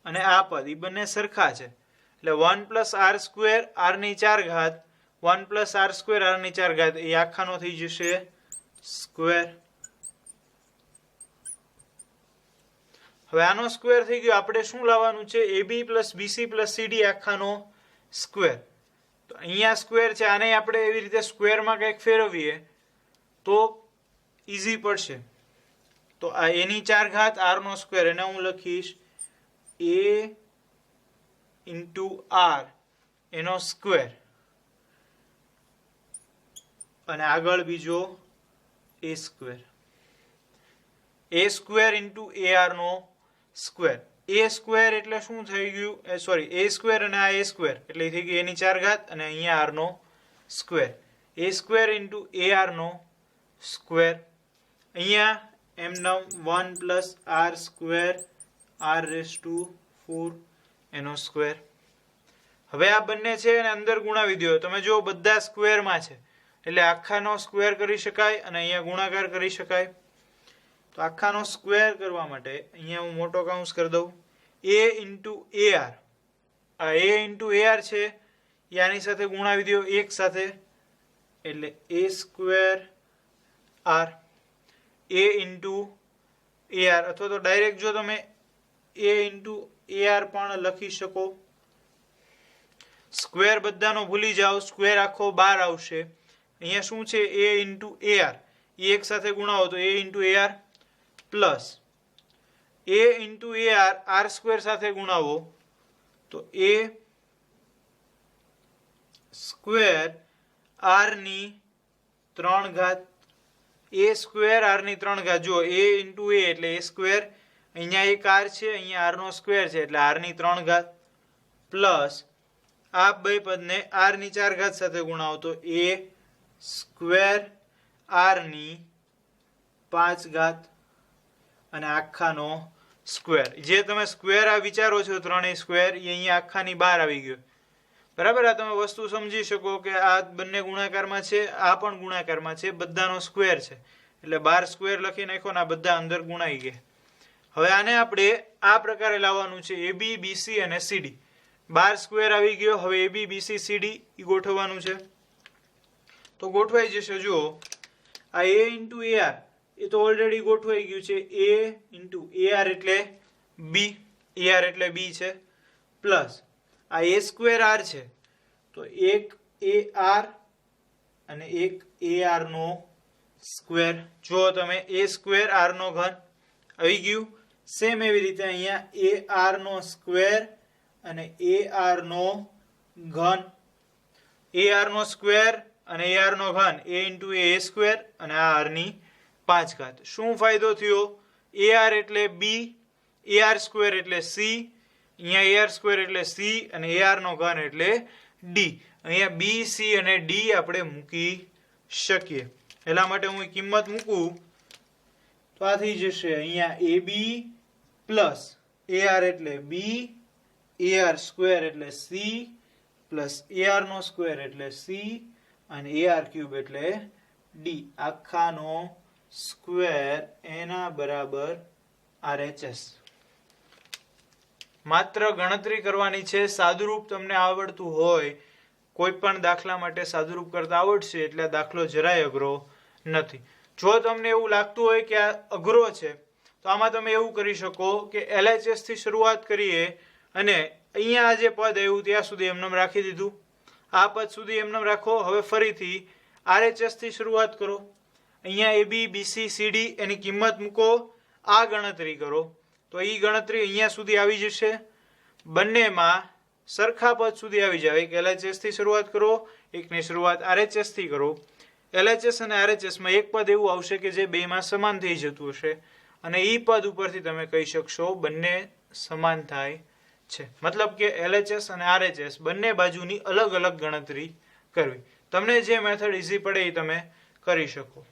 અને આ પદ એ બંને સરખા છે એટલે 1 + r² r ની 4 ઘાત, 1 + r² r ની 4 ઘાત એ આખાનો થઈ જશે સ્ક્વેર. હવે આનો સ્ક્વેર થઈ ગયો. આપણે શું લાવવાનું છે? ab + bc + cd આખાનો square. તો અહીંયા સ્ક્વેર છે, આને આપણે એવી રીતે સ્ક્વેરમાં કંઈક ફેરવીએ તો ઈઝી પડશે. તો આ a ની 4 ઘાત r નો સ્ક્વેર એને હું લખીશ a * r એનો સ્ક્વેર અને આગળ બીજો a². a² * ar નો સ્ક્વેર. a² એટલે શું થઈ ગયું? a² અને આ a² એટલે થઈ ગઈ a ની 4 ઘાત અને અહીંયા r નો સ્ક્વેર. a² * ar નો સ્ક્વેર. અહીંયા એમનો 1 + r² r⁴ એનો સ્ક્વેર. હવે આ બંને છે અને અંદર ગુણાવી દો. તમે જો બધા સ્ક્વેરમાં છે એટલે આખાનો સ્ક્વેર કરી શકાય અને અહીંયા ગુણાકાર કરી શકાય. તો આખાનો સ્ક્વેર કરવા માટે અહીંયા હું મોટો કૌંસ કરી દઉં. a ઇન્ટુ AR, આ a ઇન્ટુ AR છે એ આની સાથે ગુણાવી દો એક સાથે એટલે a square r. a into AR અથવા તો ડાયરેક્ટ જો તમે a ઇન્ટુ AR પણ લખી શકો. સ્ક્વેર બધાનો ભૂલી જાઓ, સ્ક્વેર આખો બહાર આવશે. અહીંયા શું છે a ઇન્ટુ AR એ એક સાથે ગુણાવો તો a into AR plus a into AR r square સાથે ગુણાવો તો a સ્ક્વેર r ની 3 ઘાત. a સ્ક્વેર r ની 3 ઘાત. જો a ઇન્ટુ a એટલે a સ્ક્વેર, અહીંયા એક r છે, અહીંયા r નો સ્ક્વેર છે એટલે r ની 3 ઘાત પ્લસ આ બે પદને r ની 4 ઘાત સાથે ગુણાવો તો a સ્ક્વેર r ની 5 ઘાત અને આખાનો સ્ક્વેર. જે તમે સ્ક્વેર આ વિચારો છો ત્રણેય સ્ક્વેર એ અહીંયા આખાની બહાર આવી ગયો. બરાબર. આ તમે વસ્તુ સમજી શકો કે આ બંને ગુણાકારમાં છે, આ પણ ગુણાકારમાં છે, બધાનો સ્ક્વેર છે એટલે 12 સ્ક્વેર લખી નાખો ને આ બધા અંદર ગુણાઈ ગયા. હવે આને આપણે આ પ્રકારે લાવવાનું છે AB BC અને CD. 12 સ્ક્વેર આવી ગયો. હવે AB BC CD એ ગોઠવવાનું છે તો ગોઠવાઈ જશે. જુઓ આ a ઇન્ટુ AR એ તો ઓલરેડી ગોઠવાઈ ગયું છે. a ઇન્ટુ AR એટલે b, AR એટલે b છે પ્લસ આ a સ્ક્વેર r છે તો એક AR અને એક AR નો સ્ક્વેર. જો તમે a સ્ક્વેર r નો ઘન આવી ગયું. સેમ એવી રીતે અહીંયા AR નો સ્ક્વેર અને AR નો ઘન. AR નો સ્ક્વેર અને AR નો ઘન a ઇન્ટુ a સ્ક્વેર અને આ r ની 5 ઘાત. શું ફાયદો થયો? AR એટલે b, AR સ્ક્વેર એટલે c, અહીંયા AR સ્ક્વેર એટલે c અને AR નો ઘન એટલે d. અહીંયા b, c અને d આપણે મૂકી શકીએ. એટલા માટે હું કિંમત મૂકું તો આ થઈ જશે અહીંયા AB પ્લસ AR એટલે b, AR સ્ક્વેર એટલે c પ્લસ AR નો સ્ક્વેર એટલે c અને AR ક્યુબ એટલે d. આખાનો સ્ક્વેર એના બરાબર RHS. માત્ર ગણતરી કરવાની છે. સાદુરૂપ તમને આવડતું હોય, કોઈ પણ દાખલા માટે સાદુરૂપ કરતા આવડશે એટલે દાખલો જરાય અઘરો નથી. જો તમને એવું લાગતું હોય કે આ અઘરો છે તો આમાં તમે એવું કરી શકો કે LHS થી શરૂઆત કરીએ અને અહીંયા જે પદ આવ્યું ત્યાં સુધી એમનેમ રાખી દીધું, આ પદ સુધી એમનેમ રાખો. હવે ફરીથી RHS થી શરૂઆત કરો. અહીંયા AB BC CD એની કિંમત મૂકો, આ ગણતરી કરો તો એ ગણતરી અહીંયા સુધી આવી જશે. બંનેમાં સરખા પદ સુધી આવી જાય. એક LHS થી શરૂઆત કરો, એકની શરૂઆત RHS થી કરો. LHS અને RHS માં એક પદ એવું આવશે કે જે બેમાં સમાન થઈ જતું હશે અને એ પદ ઉપરથી તમે કહી શકશો બંને સમાન થાય છે. મતલબ કે LHS અને RHS બંને બાજુની અલગ અલગ ગણતરી કરવી. તમને જે મેથડ ઈઝી પડે એ તમે કરી શકો.